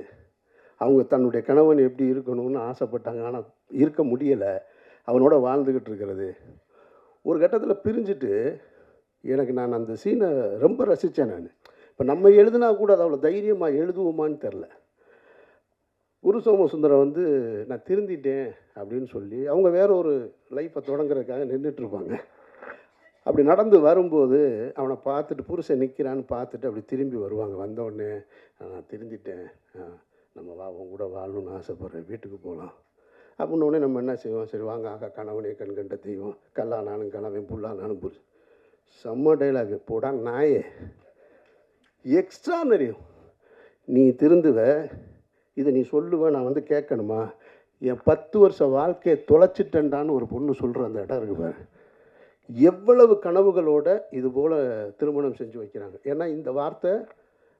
அவங்க தன்னுடைய கணவன் எப்படி இருக்கணும்னு ஆசைப்பட்டாங்க. ஆனால் இருக்க முடியலை, அவனோட வாழ்ந்துக்கிட்டு இருக்கிறது. ஒரு கட்டத்தில் பிரிஞ்சுட்டு நான் அந்த சீனை ரொம்ப ரசித்தேன். நான் இப்போ நம்ம எழுதுனா கூட அது அவ்வளோ தைரியமாக எழுதுவோமான்னு தெரில. குரு சோமசுந்தரம் வந்து நான் திருந்திட்டேன் அப்படின்னு சொல்லி அவங்க வேற ஒரு லைஃப்பை தொடங்குறதுக்காக நின்றுட்டுருப்பாங்க. அப்படி நடந்து வரும்போது அவனை பார்த்துட்டு புருஷன் நிற்கிறான்னு பார்த்துட்டு அப்படி திரும்பி வருவாங்க. வந்தவுடனே நான் திருந்திட்டேன், நம்ம உன் கூட வாழணும்னு ஆசைப்பட்றேன், வீட்டுக்கு போகலாம் அப்படின்னோடனே நம்ம என்ன செய்வோம், சரி வாங்க ஆகா கணவனே கண்கண்ட தெய்வம், கல்லானாலும் கணவன் புல்லானாலும் புருஷன். செம்ம டைலாகு போடா நாயே, எக்ஸ்ட்ரானரி. நீ திருந்துவ, இதை நீ சொல்லுவ, நான் வந்து கேட்கணுமா? என் 10 வருஷ வாழ்க்கையை தொலைச்சிட்டேன்டான்னு ஒரு பொண்ணு சொல்கிற அந்த இடம் இருக்கு பாரு. எவ்வளவு கனவுகளோட இது போல் திருமணம் செஞ்சு வைக்கிறாங்க. ஏன்னா இந்த வார்த்தை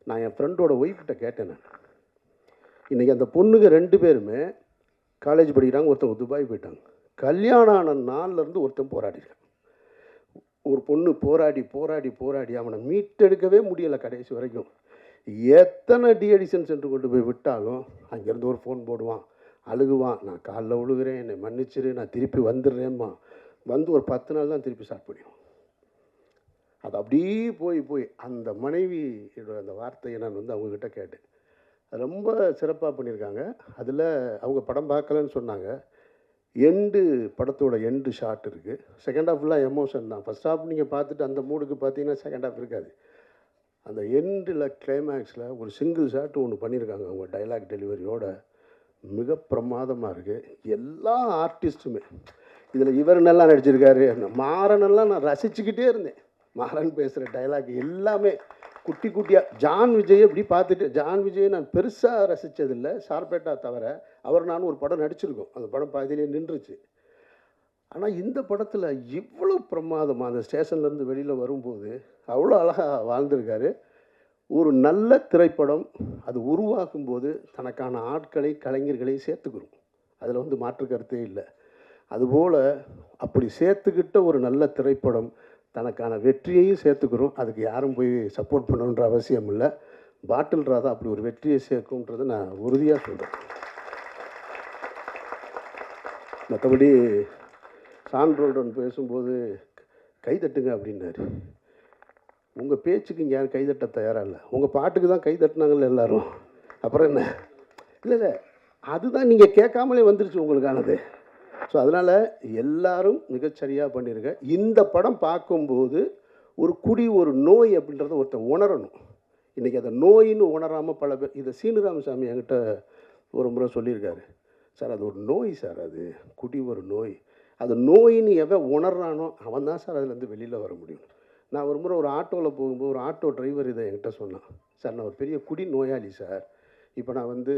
நான் என் ஃப்ரெண்டோட ஒய்ஃப்கிட்ட கேட்டேன். நான் இன்றைக்கி அந்த பொண்ணுங்க 2 பேருமே காலேஜ் படிக்கிறாங்க, ஒருத்தவங்க துபாய் போயிட்டாங்க. கல்யாணம் ஆன நாள்லேருந்து ஒருத்தன் போராடிருக்கான். ஒரு பொண்ணு போராடி போராடி போராடி அவனை மீட்டெடுக்கவே முடியலை கடைசி வரைக்கும். எத்தனை டிஎடிஷன் சென்டர் கொண்டு போய் விட்டாலும் அங்கேருந்து ஒரு ஃபோன் போடுவான், அழுகுவான், நான் காலில் விழுகிறேன், என்னை மன்னிச்சிரு, நான் திருப்பி வந்துடுறேம்மா. வந்து ஒரு 10 நாள் தான் திருப்பி ஸ்டார்ட் பண்ணிடும். அது அப்படியே போய் போய் அந்த மனைவியோட அந்த வார்த்தையை நான் வந்து அவங்கக்கிட்ட கேட்டேன். அது ரொம்ப சிறப்பாக பண்ணியிருக்காங்க. அதில் அவங்க படம் பார்க்கலன்னு சொன்னாங்க. படத்தோட எண்டு ஷாட் இருக்குது. செகண்ட் ஹாஃப் ஃபுல்லாக எமோஷன் தான். ஃபஸ்ட் ஹாஃப் நீங்கள் பார்த்துட்டு அந்த மூடுக்கு பார்த்தீங்கன்னா செகண்ட் ஹாஃப் இருக்காது. அந்த எண்டில் கிளைமேக்ஸில் ஒரு சிங்கிள் ஷாட் ஒன்று பண்ணியிருக்காங்க அவங்க டைலாக் டெலிவரியோட. மிக பிரமாதமாக இருக்குது. எல்லா ஆர்டிஸ்ட்டுமே இதில் இவர் நல்லா நடிச்சிருக்காரு. மாறனெல்லாம் நான் ரசிச்சுக்கிட்டே இருந்தேன். மாறன் பேசுகிற டைலாக் எல்லாமே குட்டி குட்டியாக. ஜான் விஜய் இப்படி பார்த்துட்டு, ஜான் விஜய் நான் பெருசாக ரசித்ததில்லை, சார்பேட்டா தவிர. அவர் நான் ஒரு படம் நடிச்சிருக்கோம், அந்த படம் பாதியிலே நின்றுச்சு. ஆனால் இந்த படத்தில் இவ்வளோ பிரமாதமாக அந்த ஸ்டேஷன்லேருந்து வெளியில் வரும்போது அவ்வளோ அழகாக வாழ்ந்திருக்காரு. ஒரு நல்ல திரைப்படம் அது உருவாக்கும்போது தனக்கான ஆட்களை கலைஞர்களை சேர்த்துக்கிறோம், அதில் வந்து மாற்று கருத்தே இல்லை. அதுபோல் அப்படி சேர்த்துக்கிட்ட ஒரு நல்ல திரைப்படம் தனக்கான வெற்றியையும் சேர்த்துக்கிறோம். அதுக்கு யாரும் போய் சப்போர்ட் பண்ணணுன்ற அவசியம் இல்லை. பாட்டில் ராதா அப்படி ஒரு வெற்றியை சேர்க்கும்ன்றதை நான் உறுதியாக சொல்கிறேன். மற்றபடி சான்றோடன் பேசும்போது கைதட்டுங்க அப்படின்னாரு. உங்கள் பேச்சுக்கு இங்கே யாரும் கைதட்ட தயாராக இல்லை, உங்கள் பாட்டுக்கு தான் கைதட்டினாங்கல்ல எல்லாரும், அப்புறம் என்ன? இல்லை இல்லை, அதுதான் நீங்கள் கேட்காமலே வந்துருச்சு உங்களுக்கானது. ஸோ அதனால் எல்லாரும் மிகச்சரியாக பண்ணியிருக்க. இந்த படம் பார்க்கும்போது ஒரு குடி ஒரு நோய் அப்படின்றத ஒருத்தர் உணரணும். இன்றைக்கி அதை நோயின்னு உணராமல் பல பேர், இதை சீனிராமசாமி என்கிட்ட ஒரு முறை சொல்லியிருக்காரு. சார் அது ஒரு நோய் சார், அது குடி ஒரு நோய். அது நோயின்னு எவன் உணர்றானோ அவன் தான் சார் அதுலேருந்து வெளியில் வர முடியும். நான் ஒரு முறை ஒரு ஆட்டோவில் போகும்போது ஒரு ஆட்டோ டிரைவர் இதை என்கிட்ட சொன்னான். சார் நான் ஒரு பெரிய குடி நோயாளி சார், இப்போ நான் வந்து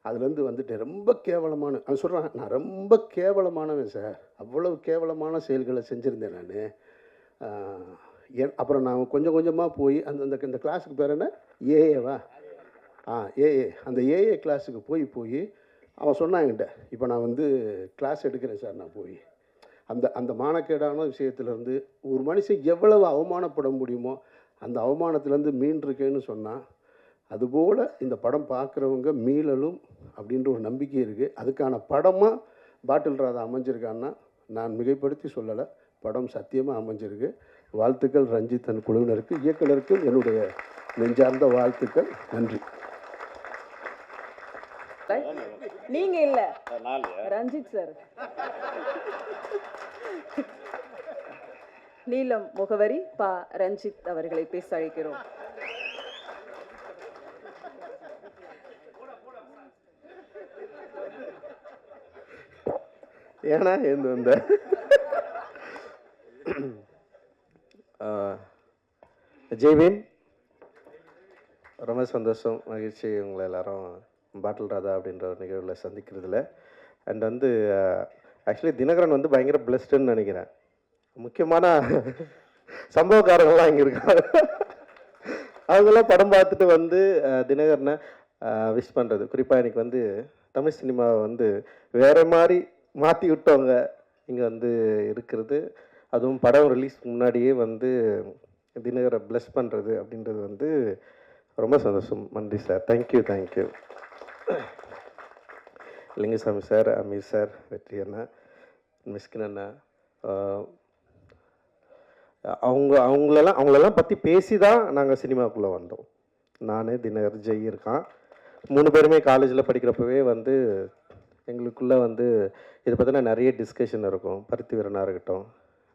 அதுலேருந்து வந்துட்டேன், ரொம்ப கேவலமான. அவன் சொல்கிறான், நான் ரொம்ப கேவலமானவன் சார், அவ்வளவு கேவலமான செயல்களை செஞ்சுருந்தேன் நான். அப்புறம் நான் கொஞ்சம் கொஞ்சமாக போய் இந்த கிளாஸுக்கு பேர் என்ன, ஏஏவா? ஏஏ, அந்த ஏஏ கிளாஸுக்கு போய் அவன் சொன்னான் என்கிட்ட, இப்போ நான் வந்து கிளாஸ் எடுக்கிறேன் சார். நான் போய் அந்த மானக்கேடான விஷயத்துலேருந்து ஒரு மனுஷன் எவ்வளவு அவமானப்பட முடியுமோ அந்த அவமானத்துலேருந்து மீண்டிருக்கேன்னு சொன்னான். அதுபோல் இந்த படம் பார்க்குறவங்க மீளலும் அப்படின்ற ஒரு நம்பிக்கை இருக்குது. அதுக்கான படமாக பாட்டில் ராதா அமைஞ்சிருக்கான்னா நான் மிகைப்படுத்தி சொல்லலை, படம் சத்தியமாக அமைஞ்சிருக்கு. வாழ்த்துக்கள் ரஞ்சித் தன் குழுவினருக்கு, இயக்குனருக்கு என்னுடைய நெஞ்சார்ந்த வாழ்த்துக்கள். நன்றி. நீங்க இல்ல, ரஞ்சித் சார். நீலம் முகவரி பா ரஞ்சித் அவர்களை பேச அழைக்கிறோம். ஏன்னா இந்த ஜெய்வீன் ரொம்ப சந்தோஷம், மகிழ்ச்சி உங்களை எல்லாரும் பாட்டில் ராதா அப்படின்ற ஒரு நிகழ்வில் சந்திக்கிறதுல. அண்ட் வந்து ஆக்சுவலி தினகரன் வந்து பயங்கர பிளஸ்டுன்னு நினைக்கிறேன். முக்கியமான சம்பவக்காரங்கள்லாம் இங்கே இருக்காங்க. அவங்களாம் படம் பார்த்துட்டு வந்து தினகரனை விஷ் பண்ணுறது. குறிப்பாக எனக்கு வந்து தமிழ் சினிமாவை வந்து வேறு மாதிரி மாற்றி விட்டவங்க இங்கே வந்து இருக்கிறது, அதுவும் படம் ரிலீஸ்க்கு முன்னாடியே வந்து தினகரை ப்ளஸ் பண்ணுறது அப்படின்றது வந்து ரொம்ப சந்தோஷம். நன்றி sir. Thank you. Lingusamy sir, Ameer sir, Vetri அண்ணா, மிஸ்கின் அண்ணா, அவங்களெல்லாம் பற்றி பேசி தான் நாங்கள் சினிமாவுக்குள்ளே வந்தோம். நான், தினகர், ஜெய் இருக்கான். 3 பேருமே காலேஜில் படிக்கிறப்பவே வந்து எங்களுக்குள்ளே வந்து இதை பற்றின நிறைய டிஸ்கஷன் இருக்கும். பருத்தி வீரனாக இருக்கட்டும்,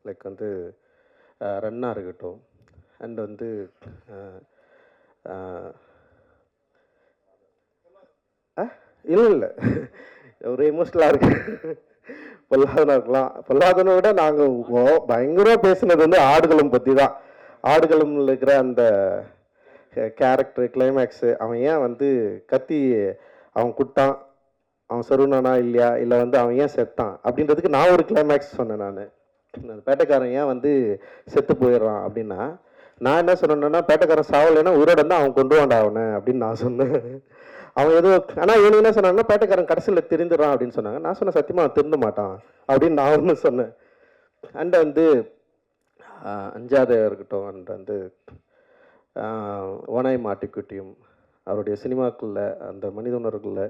லைக் வந்து ரன்னாக இருக்கட்டும், அண்ட் வந்து இல்லை ஒரு எமோஷ்னலாக இருக்கு. பொல்லாதனா இருக்கலாம். பொல்லாதனை விட நாங்கள் பயங்கரமாக பேசுனது வந்து ஆடுகளம் பற்றி தான். ஆடுகளம்ல இருக்கிற அந்த கேரக்டர் கிளைமேக்ஸு, அவன் ஏன் வந்து கத்தி அவன் குட்டான், அவன் சொருனானா இல்லையா, இல்லை வந்து அவன் ஏன் செத்தான் அப்படின்றதுக்கு நான் ஒரு கிளைமேக்ஸ் சொன்னேன். நான் பேட்டைக்காரன் ஏன் வந்து செத்து போயிடுறான் அப்படின்னா, நான் என்ன சொன்னேன்னா, பேட்டைக்காரன் சாவலைன்னா உயிரோட இருந்தால் அவன் கொண்டு வாண்டா அவனை அப்படின்னு நான் சொன்னேன். அவன் ஏதோ ஆனால் இவனுக்கு என்ன சொன்னாங்கன்னா, பேட்டைக்காரன் கடைசியில் திருந்துறான் அப்படின்னு சொன்னாங்க. நான் சொன்னேன், சத்தியமாக அவன் திருந்த மாட்டான் அப்படின்னு நான் ஒன்று சொன்னேன். அண்ட் வந்து அஞ்சாத இருக்கட்டும், அண்ட் வந்து ஓனாய் மாட்டிக்குட்டியும் அவருடைய சினிமாக்குள்ள அந்த மனித உணர்வுக்குள்ள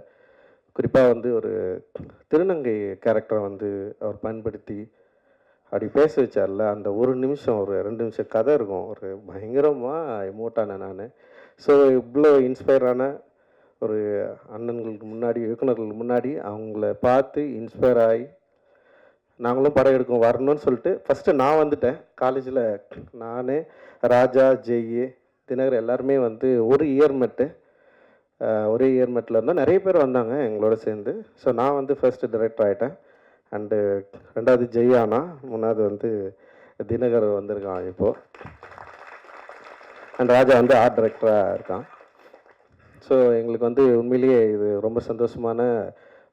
குறிப்பாக வந்து ஒரு திருநங்கை கேரக்டரை வந்து அவர் பயன்படுத்தி அப்படி பேச வச்சார்ல, அந்த ஒரு நிமிஷம் ஒரு 2 நிமிஷம் கதை இருக்கும். ஒரு பயங்கரமாக எமோட்டானேன் நான். ஸோ இவ்வளோ இன்ஸ்பயரான ஒரு அண்ணன்களுக்கு முன்னாடி, இயக்குநர்களுக்கு முன்னாடி அவங்கள பார்த்து இன்ஸ்பயர் ஆகி நாங்களும் படம் எடுக்கும் வரணும்னு சொல்லிட்டு ஃபஸ்ட்டு நான் வந்துட்டேன். காலேஜில் நான், ராஜா, ஜெய், தினகர் எல்லாருமே வந்து ஒரே இயர்மெட்டில் இருந்தோம். நிறைய பேர் வந்தாங்க எங்களோட சேர்ந்து. ஸோ நான் வந்து ஃபர்ஸ்ட்டு டைரக்டர் ஆகிட்டேன். அண்டு 2வது ஜெய் ஆனா, 3வது வந்து தினகர் வந்திருக்கான் இப்போது. அண்ட் ராஜா வந்து ஆர்ட் டைரக்டராக இருக்கான். ஸோ எங்களுக்கு வந்து உண்மையிலேயே இது ரொம்ப சந்தோஷமான,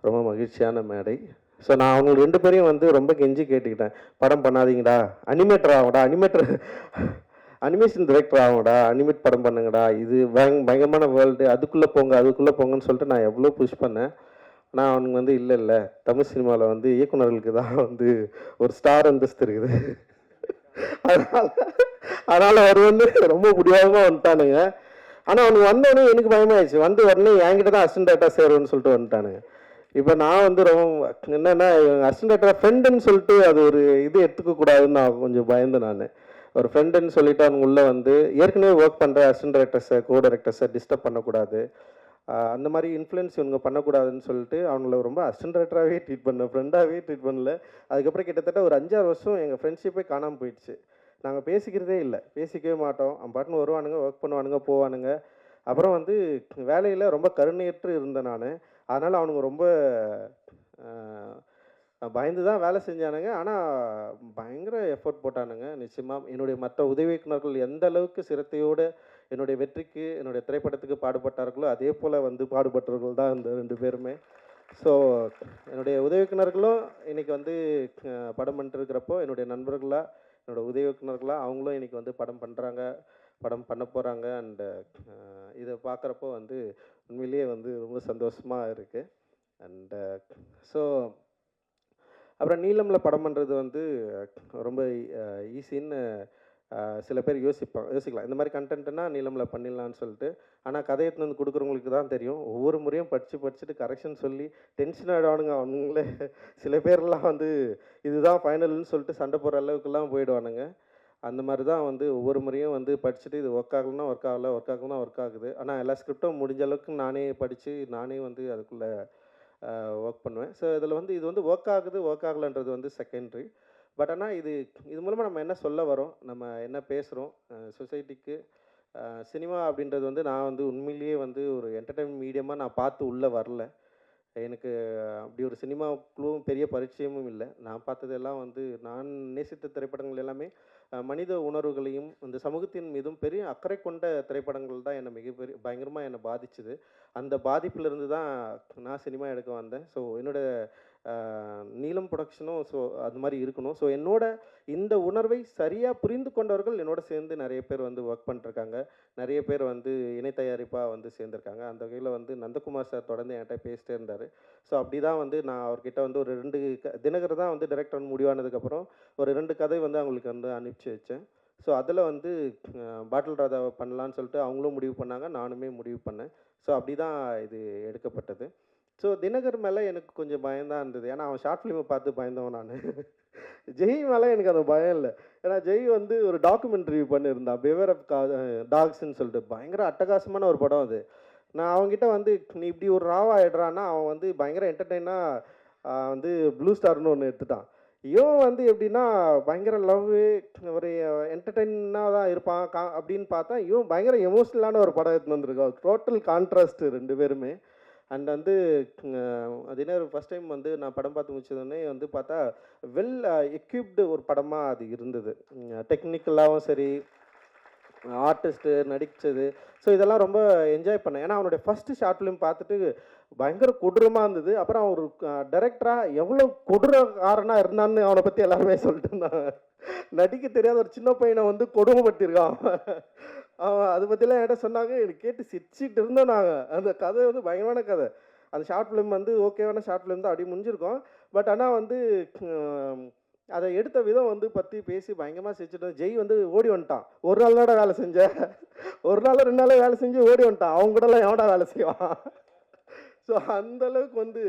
ரொம்ப மகிழ்ச்சியான மேடை. ஸோ நான் அவங்க 2 பேரையும் வந்து ரொம்ப கெஞ்சி கேட்டுக்கிட்டேன், படம் பண்ணாதீங்கடா, அனிமேட்டர் ஆகும்டா, அனிமேஷன் டைரக்டர் ஆகும்டா, அனிமேட் படம் பண்ணுங்கடா, இது பயங்கரமான வேர்ல்டு, அதுக்குள்ளே போங்கன்னு சொல்லிட்டு நான் எவ்வளோ புஷ் பண்ணேன். ஆனால் அவனுங்க வந்து இல்லை தமிழ் சினிமாவில் வந்து இயக்குநர்களுக்கு தான் வந்து ஒரு ஸ்டார் அந்தஸ்து இருக்குது. அதனால் அவர் வந்து ரொம்ப முடியாமல் வந்துட்டானுங்க. ஆனால் அவனுக்கு வந்தோடனே எனக்கு பயமாயிடுச்சு. உடனே என்கிட்ட தான் அசிஸ்டன்ட் டைரக்டர் சேருன்னு சொல்லிட்டு வந்துட்டானுங்க. இப்போ நான் வந்து ரொம்ப என்னென்னா, அசிஸ்டன்ட் டைரக்டர் ஃப்ரெண்டுன்னு சொல்லிட்டு அது ஒரு இது எடுத்துக்கக்கூடாதுன்னு நான் கொஞ்சம் பயந்தேன். நான் ஒரு ஃப்ரெண்டுன்னு சொல்லிட்டு அவங்க உள்ளே வந்து ஏற்கனவே ஒர்க் பண்ணுற அசிஸ்டன்ட் டைரக்டர்ஸை, கோ டைரக்டர்ஸை டிஸ்டர்ப் பண்ணக்கூடாது, அந்த மாதிரி இன்ஃப்ளூயன்ஸ் இவங்க பண்ணக்கூடாதுன்னு சொல்லிட்டு அவங்கள ரொம்ப அசிஸ்டன்ட் டைரக்டராகவே ட்ரீட் பண்ணேன், ஃப்ரெண்டாகவே ட்ரீட் பண்ணல. அதுக்கப்புறம் கிட்டத்தட்ட ஒரு 5-6 வருஷம் எங்கள் ஃப்ரெண்ட்ஷிப்பே காணாமல் போயிடுச்சு. நாங்கள் பேசிக்கிறதே இல்லை, பேசிக்கவே மாட்டோம். அவன் பாட்டுன்னு வருவானுங்க, ஒர்க் பண்ணுவானுங்க, போவானுங்க. அப்புறம் வந்து வேலையில் ரொம்ப கருணையற்று இருந்தேன் நான். அதனால் அவனுங்க ரொம்ப பயந்து தான் வேலை செஞ்சானுங்க. ஆனால் பயங்கர எஃபோர்ட் போட்டானுங்க. நிச்சயமாக என்னுடைய மற்ற உதவி இயக்குநர்கள் எந்த அளவுக்கு சிரத்தையோடு என்னுடைய வெற்றிக்கு, என்னுடைய திரைப்படத்துக்கு பாடுபட்டார்களோ அதே போல் வந்து பாடுபட்டவர்கள் தான் இந்த 2 பேருமே. ஸோ என்னுடைய உதவி இயக்குநர்களும் இன்றைக்கி வந்து படம் பண்ணிட்டுருக்கிறப்போ என்னுடைய நண்பர்களாக, என்னோடய உதவி இயக்குநர்களாக அவங்களும் இன்றைக்கி வந்து படம் பண்ணுறாங்க, படம் பண்ண போகிறாங்க. அண்டு இதை பார்க்குறப்போ வந்து உண்மையிலேயே வந்து ரொம்ப சந்தோஷமாக இருக்குது. அண்டு ஸோ அப்புறம் நீலமில் படம் பண்ணுறது வந்து ரொம்ப ஈஸின்னு சில பேர் யோசிக்கலாம். இந்த மாதிரி கண்டென்ட்னா நீலமில் பண்ணிடலான்னு சொல்லிட்டு. ஆனால் கதையை எடுத்துன்னு வந்து கொடுக்குறவங்களுக்கு தான் தெரியும். ஒவ்வொரு முறையும் படிச்சுட்டு கரெக்ஷன் சொல்லி டென்ஷன் ஆகிடுவானுங்க அவங்களே. சில பேர்லாம் வந்து இதுதான் ஃபைனல்னு சொல்லிட்டு சண்டை போடுற அளவுக்குலாம் போயிடுவானுங்க. அந்த மாதிரி தான் வந்து ஒவ்வொரு முறையும் வந்து படிச்சுட்டு இது ஒர்க் ஆகலைன்னா ஒர்க் ஆகலை, ஒர்க் ஆகுனா ஒர்க் ஆகுது. ஆனால் எல்லா ஸ்கிரிப்டும் முடிஞ்ச அளவுக்கு நானே படித்து நானே வந்து அதுக்குள்ளே ஒர்க் பண்ணுவேன். ஸோ இதில் வந்து இது வந்து ஒர்க் ஆகலைன்றது வந்து செகண்ட்ரி. பட் ஆனால் இது மூலமாக நம்ம என்ன சொல்ல வரோம், நம்ம என்ன பேசுகிறோம் சொசைட்டிக்கு. சினிமா அப்படின்றது வந்து நான் வந்து உண்மையிலேயே வந்து ஒரு என்டர்டெயின்மெண்ட் மீடியமாக நான் பார்த்து உள்ளே வரல. எனக்கு அப்படி ஒரு சினிமாவுக்குள்ளும் பெரிய பரிச்சயமும் இல்லை. நான் பார்த்ததெல்லாம் வந்து நான் நேசித்த திரைப்படங்கள் எல்லாமே மனித உணர்வுகளையும் இந்த சமூகத்தின் மீதும் பெரிய அக்கறை கொண்ட திரைப்படங்கள் தான் என்னை பயங்கரமாக என்னை பாதிச்சுது. அந்த பாதிப்பிலிருந்து தான் நான் சினிமா எடுக்க வந்தேன். ஸோ என்னோடய நீலம் ப்ரொடக்ஷனும் ஸோ அது மாதிரி இருக்கணும். ஸோ என்னோட இந்த உணர்வை சரியாக புரிந்து கொண்டவர்கள் என்னோட சேர்ந்து நிறைய பேர் வந்து ஒர்க் பண்ணிருக்காங்க. நிறைய பேர் வந்து இணை தயாரிப்பாக வந்து சேர்ந்துருக்காங்க. அந்த வகையில் வந்து நந்தகுமார் சார் தொடர்ந்து என்கிட்ட பேசிட்டே இருந்தார். ஸோ அப்படி தான் வந்து நான் அவர்கிட்ட வந்து ஒரு 2 தினகர் தான் வந்து டைரக்டர் முடிவானதுக்கப்புறம் ஒரு 2 கதை வந்து அவங்களுக்கு வந்து அனுப்பிச்சி வச்சேன். ஸோ அதில் வந்து பாட்டில் ராதாவை பண்ணலான்னு சொல்லிட்டு அவங்களும் முடிவு பண்ணாங்க, நானுமே முடிவு பண்ணேன். ஸோ அப்படி தான் இது எடுக்கப்பட்டது. ஸோ தினகர் மேலே எனக்கு கொஞ்சம் பயம்தான் இருந்தது. ஏன்னா அவன் ஷார்ட் ஃபிலிமை பார்த்து பயந்தவன் நான். ஜெய் மேலே எனக்கு அந்த பயம் இல்லை. ஏன்னா ஜெய் வந்து ஒரு டாக்குமெண்ட்ரி பண்ணியிருந்தான், பிவேர் ஆஃப் டாக்ஸ்ன்னு சொல்லிட்டு. பயங்கர அட்டகாசமான ஒரு படம் அது. நான் அவங்ககிட்ட வந்து நீ இப்படி ஒரு ராவா ஆயிடுறான்னா அவன் வந்து பயங்கர என்டர்டெயினாக வந்து ப்ளூ ஸ்டார்னு ஒன்று எடுத்துட்டான். இவன் வந்து எப்படின்னா பயங்கர லவ் ஒரு என்டர்டெயினாக தான் இருப்பான் அப்படின்னு பார்த்தா இவன் பயங்கர எமோஷ்னலான ஒரு படம் எடுத்துன்னு வந்திருக்கான். டோட்டல் கான்ட்ராஸ்ட் 2 பேருமே. அண்ட் வந்து தினர் ஃபஸ்ட் டைம் வந்து நான் படம் பார்த்து முடிச்சதுன்னே வந்து பார்த்தா வெல் எக்யூப்டு ஒரு படமாக அது இருந்தது. டெக்னிக்கலாகவும் சரி, ஆர்டிஸ்ட்டு நடித்தது, ஸோ இதெல்லாம் ரொம்ப என்ஜாய் பண்ணேன். ஏன்னா அவனுடைய ஃபஸ்ட்டு ஷார்ட் ஃபிலிம் பார்த்துட்டு பயங்கர கொடூரமாக இருந்தது. அப்புறம் அவர் டைரக்டராக எவ்வளோ கொடூரக்காரனாக இருந்தான்னு அவனை பற்றி எல்லாருமே சொல்லிட்டு இருந்தாங்க. நடிக்க தெரியாத ஒரு சின்ன பையனை வந்து கொடுமைப்படுத்தியிருக்கான் அவன். அதை பற்றிலாம் என்கிட்ட சொன்னாங்க. எனக்கு கேட்டு சிரிச்சிட்டு இருந்தோம் நாங்கள். அந்த கதை வந்து பயங்கரமான கதை. அந்த ஷார்ட் ஃபிலிம் வந்து ஓகேவான ஷார்ட் ஃபிலிம் தான், அப்படி முடிஞ்சிருக்கோம். பட் ஆனால் வந்து அதை எடுத்த விதம் வந்து பற்றி பேசி பயங்கரமாக சிரிச்சுட்டு ஜெய் வந்து ஓடி வந்துட்டான். ஒரு நாள் தானே வேலை செஞ்சேன், ஒரு நாள் 2 நாளே வேலை செஞ்சு ஓடி வந்துட்டான். அவங்க கூடலாம் எவன்டா வேலை செய்வான். ஸோ அந்தளவுக்கு வந்து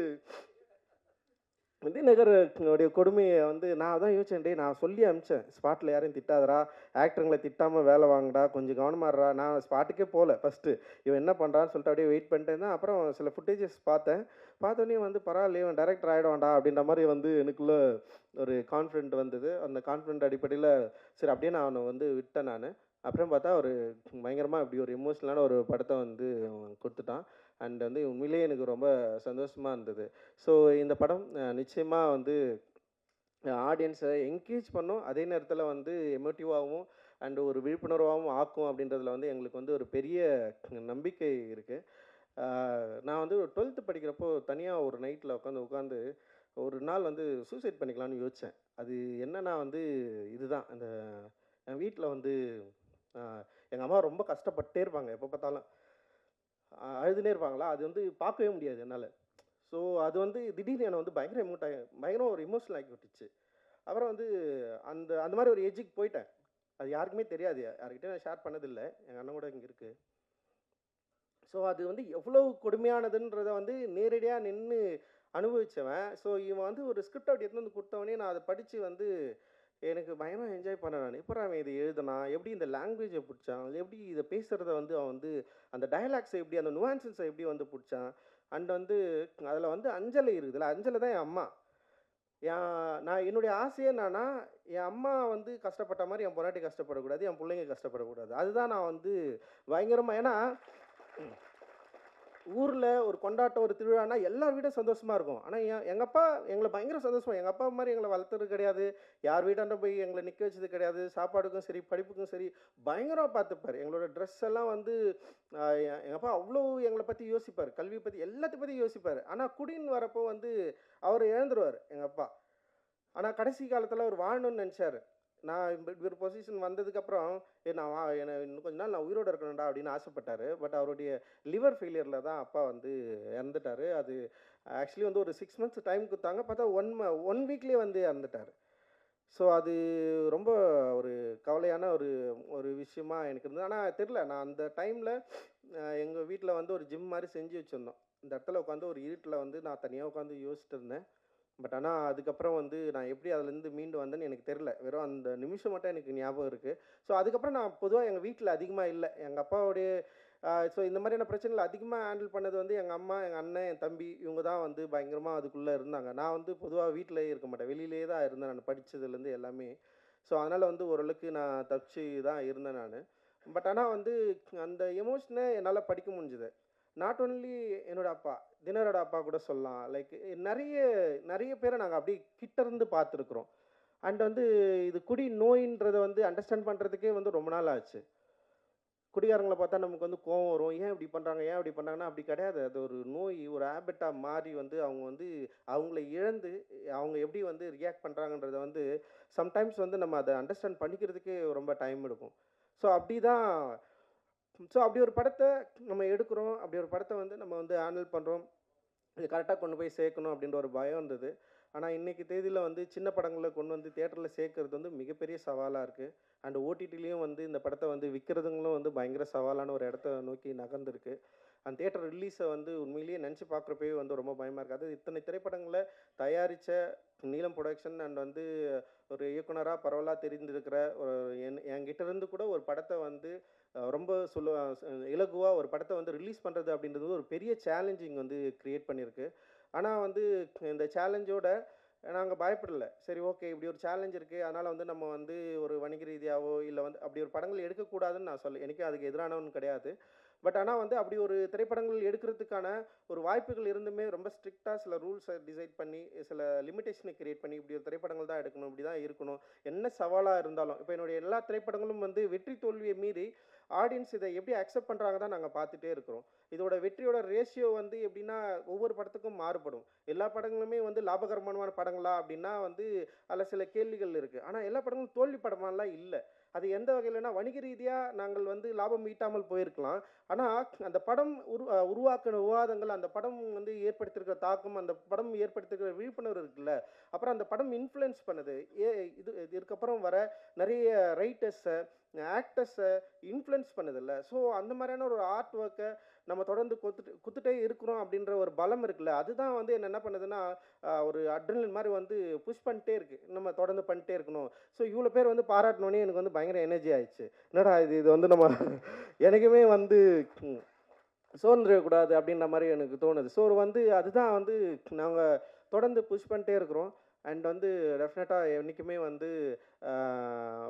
தினகருடைய கொடுமையை வந்து நான் தான் யோசிச்சேன். டே நான் சொல்லி அனுப்பிச்சேன், ஸ்பாட்டில் யாரையும் திட்டாதரா, ஆக்டருங்களை திட்டாமல் வேலை வாங்கடா, கொஞ்சம் கவனமாகறா. நான் ஸ்பாட்டுக்கே போகல ஃபஸ்ட்டு, இவன் என்ன பண்ணுறான்னு சொல்லிட்டு அப்படியே வெயிட் பண்ணிட்டு இருந்தேன். அப்புறம் சில ஃபுட்டேஜஸ் பார்த்தோன்னே வந்து பரவாயில்ல இவன் டைரக்டர் ஆகிடுவான்டா அப்படின்ற மாதிரி வந்து எனக்குள்ளே ஒரு கான்ஃபிடென்ட் வந்தது. அந்த கான்ஃபிடென்ட் அடிப்படையில் சரி அப்படியே நான் அவனை வந்து விட்டேன் நான். அப்புறம் பார்த்தா ஒரு பயங்கரமாக இப்படி ஒரு எமோஷ்னலான ஒரு படத்தை வந்து கொடுத்துட்டான். அண்ட் வந்து உண்மையிலேயே எனக்கு ரொம்ப சந்தோஷமாக இருந்தது. ஸோ இந்த படம் நிச்சயமாக வந்து ஆடியன்ஸை என்கேஜ் பண்ணும், அதே நேரத்தில் வந்து எமோட்டிவாகவும் அண்ட் ஒரு விழிப்புணர்வாகவும் ஆக்கும் அப்படின்றதுல வந்து எங்களுக்கு வந்து ஒரு பெரிய நம்பிக்கை இருக்குது. நான் வந்து 12th படிக்கிறப்போ தனியாக ஒரு நைட்டில் உட்காந்து ஒரு நாள் வந்து சூசைட் பண்ணிக்கலான்னு யோசித்தேன். அது என்னன்னா வந்து இதுதான், அந்த என் வீட்டில் வந்து எங்கள் அம்மா ரொம்ப கஷ்டப்பட்டே இருப்பாங்க, எப்போ பார்த்தாலும் அழுதுனே இருப்பாங்களா, அது வந்து பார்க்கவே முடியாது என்னால். ஸோ அது வந்து திடீர்னு என்னை வந்து பயங்கர ஒரு எமோஷனல் ஆக்கி விட்டுச்சு. அப்புறம் வந்து அந்த அந்த மாதிரி ஒரு ஏஜுக்கு போயிட்டேன். அது யாருக்குமே தெரியாது, யார்கிட்டையும் நான் ஷேர் பண்ணதில்லை, எங்கள் அண்ணன் கூட இங்கே இருக்குது. ஸோ அது வந்து எவ்வளோ கொடுமையானதுன்றதை வந்து நேரடியாக நின்று அனுபவித்தவன். ஸோ இவன் வந்து ஒரு ஸ்கிரிப்ட் அப்படி எடுத்து வந்து கொடுத்தவனே நான் அதை படித்து வந்து எனக்கு பயங்கரமாக என்ஜாய் பண்ணேன் நான். எப்போ அவன் இதை எழுதுனான், எப்படி இந்த லாங்குவேஜை பிடிச்சான், எப்படி இதை பேசுகிறத வந்து அவன் வந்து அந்த டயலாக்ஸை எப்படி, அந்த நுவான்சஸை எப்படி வந்து பிடிச்சான். அண்ட் வந்து அதில் வந்து அஞ்சலை இருக்குதுல்ல, அஞ்சலை தான் என் அம்மா. நான் என்னுடைய ஆசையே என்னன்னா, என் அம்மா வந்து கஷ்டப்பட்ட மாதிரி என் பொண்டாட்டி கஷ்டப்படக்கூடாது, என் பிள்ளைங்க கஷ்டப்படக்கூடாது. அதுதான் நான் வந்து பயங்கரமாக, ஏன்னா ஊரில் ஒரு கொண்டாட்டம், ஒரு திருவிழானா எல்லார் வீடும் சந்தோஷமாக இருக்கும். ஆனால் எங்கள் அப்பா எங்களை பயங்கர சந்தோஷமாக, எங்கள் அப்பா மாதிரி எங்களை வளர்த்துறது கிடையாது, யார் வீட்டாண்ட போய் எங்களை நிற்க வச்சது கிடையாது. சாப்பாடுக்கும் சரி படிப்புக்கும் சரி பயங்கரமாக பார்த்துப்பார். எங்களோட ட்ரெஸ் எல்லாம் வந்து எங்கள் அப்பா அவ்வளோ எங்களை பற்றி யோசிப்பார், கல்வி பற்றி எல்லாத்தையும் பற்றி யோசிப்பார். ஆனால் குடின்னு வரப்போ வந்து அவர் இழந்துருவார் எங்கள் அப்பா. ஆனால் கடைசி காலத்தில் அவர் வாழணும்னு நினச்சார். நான் இப்படி ஒரு பொசிஷன் வந்ததுக்கப்புறம் நான் இன்னும் கொஞ்ச நாள் நான் உயிரோடு இருக்கணும்டா அப்படின்னு ஆசைப்பட்டார். பட் அவருடைய லிவர் ஃபெயிலியரில் தான் அப்பா வந்து இறந்துட்டார். அது ஆக்சுவலி வந்து ஒரு 6 months டைம் கொடுத்தாங்க, பார்த்தா 1 வீக்லேயே வந்து இறந்துட்டார். ஸோ அது ரொம்ப ஒரு கவலையான ஒரு விஷயமா எனக்கு இருந்தது. ஆனால் தெரில, நான் அந்த டைமில் எங்கள் வீட்டில் வந்து ஒரு ஜிம் மாதிரி செஞ்சு வச்சுருந்தோம். இந்த இடத்துல உட்காந்து ஒரு இருட்டில் வந்து நான் தனியாக உட்காந்து யோசிச்சுட்டு இருந்தேன். பட் ஆனால் அதுக்கப்புறம் வந்து நான் எப்படி அதுலேருந்து மீண்டு வந்தேன்னு எனக்கு தெரில, வெறும் அந்த நிமிஷம் மட்டும் எனக்கு ஞாபகம் இருக்குது. ஸோ அதுக்கப்புறம் நான் பொதுவாக எங்கள் வீட்டில் அதிகமாக இல்லை, எங்கள் அப்பாவுடைய ஸோ இந்த மாதிரியான பிரச்சனைகள் அதிகமாக ஹேண்டில் பண்ணது வந்து எங்கள் அம்மா, எங்கள் அண்ணன், என் தம்பி, இவங்க தான் வந்து பயங்கரமாக அதுக்குள்ளே இருந்தாங்க. நான் வந்து பொதுவாக வீட்டிலேயே இருக்க மாட்டேன், வெளியிலே தான் இருந்தேன் நான் படித்ததுலேருந்து எல்லாமே. ஸோ அதனால் வந்து ஓரளவுக்கு நான் தப்பிச்சு தான் இருந்தேன் நான். பட் ஆனால் வந்து அந்த எமோஷனை என்னால் படிக்க முடிஞ்சுது. நாட் ஒன்லி என்னோட அப்பா, தினரோட அப்பா கூட சொல்லலாம். லைக் நிறைய பேரை நாங்கள் அப்படி கிட்டேருந்து பார்த்துருக்குறோம். அண்ட் வந்து இது குடி நோயின்றதை வந்து அண்டர்ஸ்டாண்ட் பண்ணுறதுக்கே வந்து ரொம்ப நாள் ஆச்சு. குடிகாரங்களை பார்த்தா நமக்கு வந்து கோவம் வரும், ஏன் இப்படி பண்ணுறாங்க ஏன் இப்படி பண்ணுறாங்கன்னா அப்படி கிடையாது. அது ஒரு நோய், ஒரு ஹேபிட்டாக மாறி வந்து அவங்க வந்து அவங்கள இழந்து அவங்க எப்படி வந்து ரியாக்ட் பண்ணுறாங்கன்றத வந்து சம்டைம்ஸ் வந்து நம்ம அதை அண்டர்ஸ்டாண்ட் பண்ணிக்கிறதுக்கே ரொம்ப டைம் எடுக்கும். ஸோ அப்படி தான் அப்படி ஒரு படத்தை நம்ம எடுக்கிறோம், அப்படி ஒரு படத்தை வந்து நம்ம வந்து ஹேண்டில் பண்ணுறோம், இது கரெக்டாக கொண்டு போய் சேர்க்கணும் அப்படின்ற ஒரு பயம் இருந்தது. ஆனால் இன்றைக்கி தேதியில் வந்து சின்ன படங்களை கொண்டு வந்து தியேட்டரில் சேர்க்கறது வந்து மிகப்பெரிய சவாலாக இருக்குது. அண்ட் ஓடிடிலையும் வந்து இந்த படத்தை வந்து விற்கிறதுங்களும் வந்து பயங்கர சவாலான ஒரு இடத்த நோக்கி நகர்ந்துருக்கு. அந்த தியேட்டர் ரிலீஸை வந்து உண்மையிலேயே நினச்சி பார்க்குறப்பவே வந்து ரொம்ப பயமாக இருக்குது. அது இத்தனை திரைப்படங்களை தயாரித்த நீலம் ப்ரொடக்ஷன் அண்ட் வந்து ஒரு இயக்குனராக பரவலாக தெரிந்திருக்கிற ஒரு என்கிட்ட இருந்து கூட ஒரு படத்தை வந்து ரொம்ப இலகுவாக ஒரு படத்தை வந்து ரிலீஸ் பண்ணுறது அப்படின்றது ஒரு பெரிய சேலஞ்சிங் வந்து க்ரியேட் பண்ணியிருக்கு. ஆனால் வந்து இந்த சேலஞ்சோட நாங்கள் பயப்படலை. சரி ஓகே, இப்படி ஒரு சேலஞ்ச் இருக்குது, அதனால் வந்து நம்ம வந்து ஒரு வணிக ரீதியாகவோ இல்லை வந்து அப்படி ஒரு படங்கள் எடுக்கக்கூடாதுன்னு நான் எனக்கே அதுக்கு எதிரானவன் கிடையாது. பட் ஆனால் வந்து அப்படி ஒரு திரைப்படங்கள் எடுக்கிறதுக்கான ஒரு வாய்ப்புகள் இருந்துமே ரொம்ப ஸ்ட்ரிக்டாக சில ரூல்ஸை டிசைட் பண்ணி சில லிமிட்டேஷனை கிரியேட் பண்ணி இப்படி ஒரு திரைப்படங்கள் தான் எடுக்கணும், இப்படி தான் இருக்கணும், என்ன சவாலாக இருந்தாலும். இப்போ என்னுடைய எல்லா திரைப்படங்களும் வந்து வெற்றி தோல்வியை மீறி ஆடியன்ஸ் இதை எப்படி அக்செப்ட் பண்ணுறாங்க தான் நாங்கள் பார்த்துட்டே இருக்கிறோம். இதோட வெற்றியோட ரேஷியோ வந்து எப்படின்னா ஒவ்வொரு படத்துக்கும் மாறுபடும். எல்லா படங்களுமே வந்து லாபகரமான படங்களா அப்படின்னா வந்து அதில் சில கேள்விகள் இருக்குது. ஆனால் எல்லா படங்களும் தோல்வி படமாலாம் இல்லை. அது எந்த வகையிலனா வணிக ரீதியாக நாங்கள் வந்து லாபம் ஈட்டாமல் போயிருக்கலாம். ஆனால் அந்த படம் உருவாக்கின விவாதங்கள், அந்த படம் வந்து ஏற்படுத்தியிருக்கிற தாக்கம், அந்த படம் ஏற்படுத்தியிருக்கிற விழிப்புணர்வு இருக்குல்ல, அப்புறம் அந்த படம் இன்ஃப்ளூயன்ஸ் பண்ணுது. இதுக்கப்புறம் வர நிறைய ரைட்டர்ஸை ஆக்டர்ஸை இன்ஃப்ளூயன்ஸ் பண்ணுதில்ல. ஸோ அந்த மாதிரியான ஒரு ஆர்ட் ஒர்க்கை நம்ம தொடர்ந்து குத்துட்டே இருக்கிறோம் அப்படின்ற ஒரு பலம் இருக்குல்ல, அதுதான் வந்து என்ன பண்ணுதுன்னா ஒரு அட்ரினலின் மாதிரி வந்து புஷ் பண்ணிட்டே இருக்குது, நம்ம தொடர்ந்து பண்ணிட்டே இருக்கணும். ஸோ இவ்வளோ பேர் வந்து பாராட்டினோடனே எனக்கு வந்து பயங்கர எனர்ஜி ஆயிடுச்சு. என்னடா இது வந்து நம்ம எனக்குமே வந்து சோர்ந்துடக்கூடாது அப்படின்ற மாதிரி எனக்கு தோணுது. ஸோ வந்து அதுதான் வந்து நாங்கள் தொடர்ந்து புஷ் பண்ணிட்டே இருக்கிறோம். அண்ட் வந்து டெஃபினட்டாக என்றைக்குமே வந்து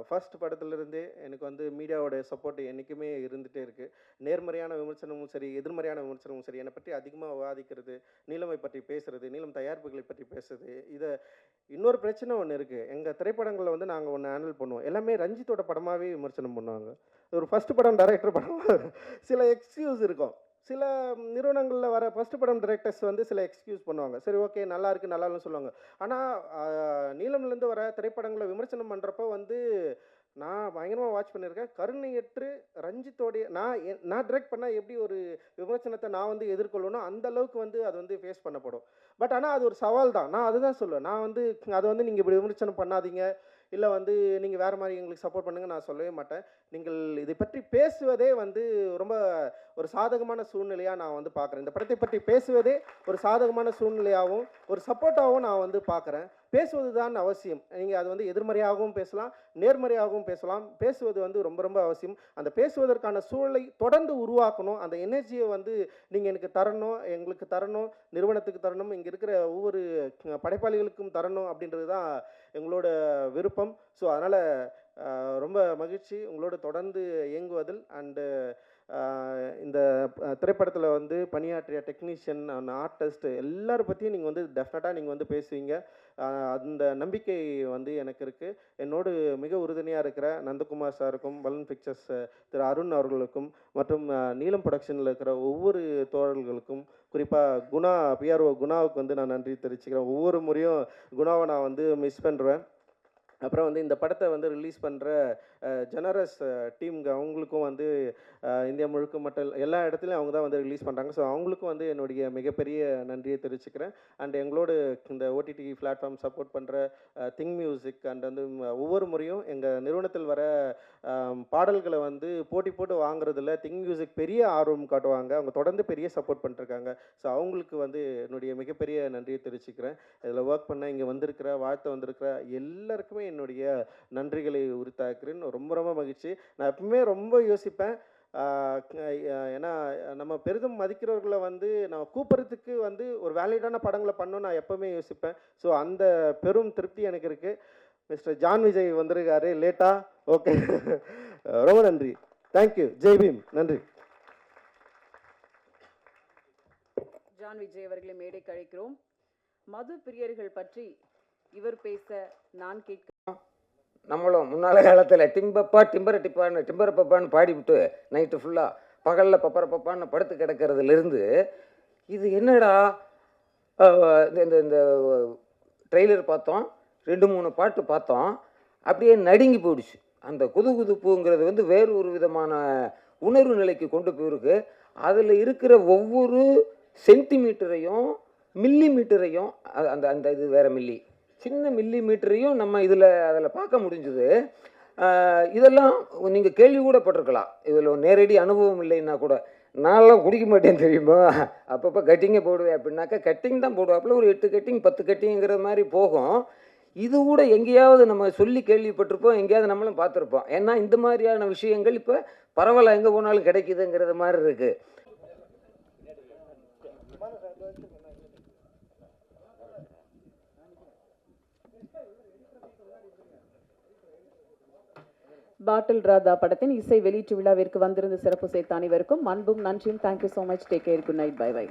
ஃபர்ஸ்ட் படத்துலேருந்தே எனக்கு வந்து மீடியாவோட சப்போர்ட் என்றைக்குமே இருந்துகிட்டே இருக்குது. நேர்மறையான விமர்சனமும் சரி, எதிர்மறையான விமர்சனமும் சரி, என்னை பற்றி அதிகமாக விவாதிக்கிறது, நீலமை பற்றி பேசுகிறது, நீலம் தயாரிப்புகளை பற்றி பேசுறது. இதை இன்னொரு பிரச்சனை ஒன்று இருக்குது, எங்கள் திரைப்படங்களில் வந்து நாங்கள் ஒன்று ஹேண்டில் பண்ணுவோம், எல்லாமே ரஞ்சித்தோட படமாகவே விமர்சனம் பண்ணுவாங்க. ஒரு ஃபஸ்ட்டு படம் டைரக்டர் படம் சில எக்ஸ்கியூஸ் இருக்கும். சில நிறுவனங்களில் வர ஃபஸ்ட்டு படம் டைரக்டர்ஸ் வந்து சில எக்ஸ்கியூஸ் பண்ணுவாங்க. சரி ஓகே, நல்லா இருக்குது நல்லா இல்லைன்னு சொல்லுவாங்க. ஆனால் நீலம்லேருந்து வர திரைப்படங்களை விமர்சனம் பண்ணுறப்போ வந்து நான் பயங்கரமாக வாட்ச் பண்ணியிருக்கேன். கருணையற்று ரஞ்சித்தோடைய நான் டிரெக்ட் பண்ணால் எப்படி ஒரு விமர்சனத்தை நான் வந்து எதிர்கொள்ளணும் அந்த அளவுக்கு வந்து அது வந்து ஃபேஸ் பண்ணப்படும். பட் ஆனால் அது ஒரு சவால் தான். நான் அதுதான் சொல்லுவேன். நான் வந்து அதை வந்து நீங்கள் இப்படி விமர்சனம் பண்ணாதீங்க, இல்லை வந்து நீங்கள் வேறு மாதிரி எங்களுக்கு சப்போர்ட் பண்ணுங்கள் நான் சொல்லவே மாட்டேன். நீங்கள் இதை பற்றி பேசுவதே வந்து ரொம்ப ஒரு சாதகமான சூழ்நிலையாக நான் வந்து பார்க்குறேன். இந்த படத்தை பற்றி பேசுவதே ஒரு சாதகமான சூழ்நிலையாகவும் ஒரு சப்போர்ட்டாகவும் நான் வந்து பார்க்குறேன். பேசுவது தான் அவசியம். நீங்கள் அது வந்து எதிர்மறையாகவும் பேசலாம், நேர்மறையாகவும் பேசலாம். பேசுவது வந்து ரொம்ப ரொம்ப அவசியம். அந்த பேசுவதற்கான சூழலை தொடர்ந்து உருவாக்கணும். அந்த எனர்ஜியை வந்து நீங்கள் எனக்கு தரணும், எங்களுக்கு தரணும், நிறுவனத்துக்கு தரணும், இங்கே இருக்கிற ஒவ்வொரு படைப்பாளிகளுக்கும் தரணும் அப்படின்றது தான் எங்களோட விருப்பம். ஸோ அதனால் ரொம்ப மகிழ்ச்சி உங்களோட தொடர்ந்து இயங்குவதில். அண்டு இந்த திரைப்படத்தில் வந்து பணியாற்றிய டெக்னீஷியன் அண்ட் ஆர்டிஸ்ட் எல்லாரும் பற்றியும் நீங்கள் வந்து டெஃபினட்டாக நீங்கள் வந்து பேசுவீங்க. அந்த நம்பிக்கை வந்து எனக்கு இருக்குது. என்னோடு மிக உறுதுணையாக இருக்கிற நந்தகுமார் சாருக்கும், பலூன் பிக்சர்ஸ் திரு அருண் அவர்களுக்கும், மற்றும் நீலம் ப்ரொடக்ஷனில் இருக்கிற ஒவ்வொரு தோழர்களுக்கும், குறிப்பாக குணா பிஆர்ஓ குணாவுக்கு வந்து நான் நன்றி தெரிவிச்சுக்கிறேன். ஒவ்வொரு முறையும் குணாவை நான் வந்து மிஸ் பண்ணுறேன். அப்புறம் வந்து இந்த படத்தை வந்து ரிலீஸ் பண்ணுற ஜெனரஸ் டீம்ங்க அவங்களுக்கும் வந்து இந்தியா முழுக்க மட்டும் எல்லா இடத்துலையும் அவங்க தான் வந்து ரிலீஸ் பண்ணுறாங்க. ஸோ அவங்களுக்கும் வந்து என்னுடைய மிகப்பெரிய நன்றியை தெரிவிச்சுக்கிறேன். அண்ட் எங்களோட இந்த ஓடிடி பிளாட்ஃபார்ம் சப்போர்ட் பண்ணுற திங் மியூசிக் அண்ட் வந்து ஒவ்வொரு முறையும் எங்கள் நிறுவனத்தில் வர பாடல்களை வந்து போட்டி போட்டு வாங்குறதுல திங் மியூசிக் பெரிய ஆர்வம் காட்டுவாங்க. அவங்க தொடர்ந்து பெரிய சப்போர்ட் பண்ணிருக்காங்க. ஸோ அவங்களுக்கு வந்து என்னுடைய மிகப்பெரிய நன்றியை தெரிவிச்சுக்கிறேன். இதில் ஒர்க் பண்ண இங்கே வந்திருக்கிற வாழ்த்து வந்திருக்கிற எல்லாருக்குமே என்னுடைய நன்றிகளை உரித்தாக்குறேன். ரொம்ப ரொம்ப மகிழ்ச்சி. நான் எப்பவுமே ரொம்ப யோசிப்பேன், ஏன்னா நம்ம பெரிதும் மதிக்கிறவர்களை வந்து நம்ம கூப்பிட்றதுக்கு வந்து ஒரு வேலிடான படங்களை பண்ணணும்னு நான் எப்போவுமே யோசிப்பேன். ஸோ அந்த பெரும் திருப்தி எனக்கு இருக்குது. மிஸ்டர் ஜான் விஜய் வந்திருக்காரு லேட்டாக. ஓகே, ரொம்ப நன்றி. தேங்க்யூ. ஜெய் பீம். நன்றி. ஜான் விஜய் அவர்களை மேடைக்கு அழைக்கிறோம். மது பிரியர்கள் பற்றி இவர் பேச நான் கேட்க நம்மளும் முன்னால காலத்தில் டிம்பரை பப்பான்னு பாடிவிட்டு நைட்டு ஃபுல்லாக பகலில் பப்பான்னு படுத்து கிடக்கிறதுலேருந்து இது என்னடா இந்த இந்த இந்த ட்ரெய்லர் பார்த்தோம், 2-3 பாட்டு பார்த்தோம், அப்படியே நடுங்கி போயிடுச்சு. அந்த குதுகுதுப்புங்கிறது வந்து வேறு ஒரு விதமான உணர்வு நிலைக்கு கொண்டு போயிருக்கு. அதில் இருக்கிற ஒவ்வொரு சென்டிமீட்டரையும் மில்லி மீட்டரையும் அந்த அந்த இது வேறு சின்ன மில்லி மீட்டரையும் நம்ம அதில் பார்க்க முடிஞ்சுது. இதெல்லாம் நீங்கள் கேள்வி கூட பட்டிருக்கலாம், இதில் நேரடி அனுபவம் இல்லைன்னா கூட. நான்லாம் குடிக்க மாட்டேன் தெரியுமா, அப்பப்போ கட்டிங்கே போடுவேன். அப்படின்னாக்கா கட்டிங் தான் போடுவாப்புல, ஒரு 8 கட்டிங் 10 கட்டிங்கிற மாதிரி போகும். இது கூட எங்கேயாவது நம்ம சொல்லி கேள்விப்பட்டிருப்போம், எங்கேயாவது நம்மளும் பார்த்துருப்போம். ஏன்னா இந்த மாதிரியான விஷயங்கள் இப்போ பரவாயில்ல, எங்கே போனாலும் கிடைக்குதுங்கிறது மாதிரி இருக்குது. பாட்டில் ராதா படத்தின் இசை வெளியீட்டு விழாவிற்கு வந்திருந்த சிறப்பு சேர்த்த அனைவருக்கும் அன்பும் நன்றியும். Thank you so much. Take care. Good night. Bye by.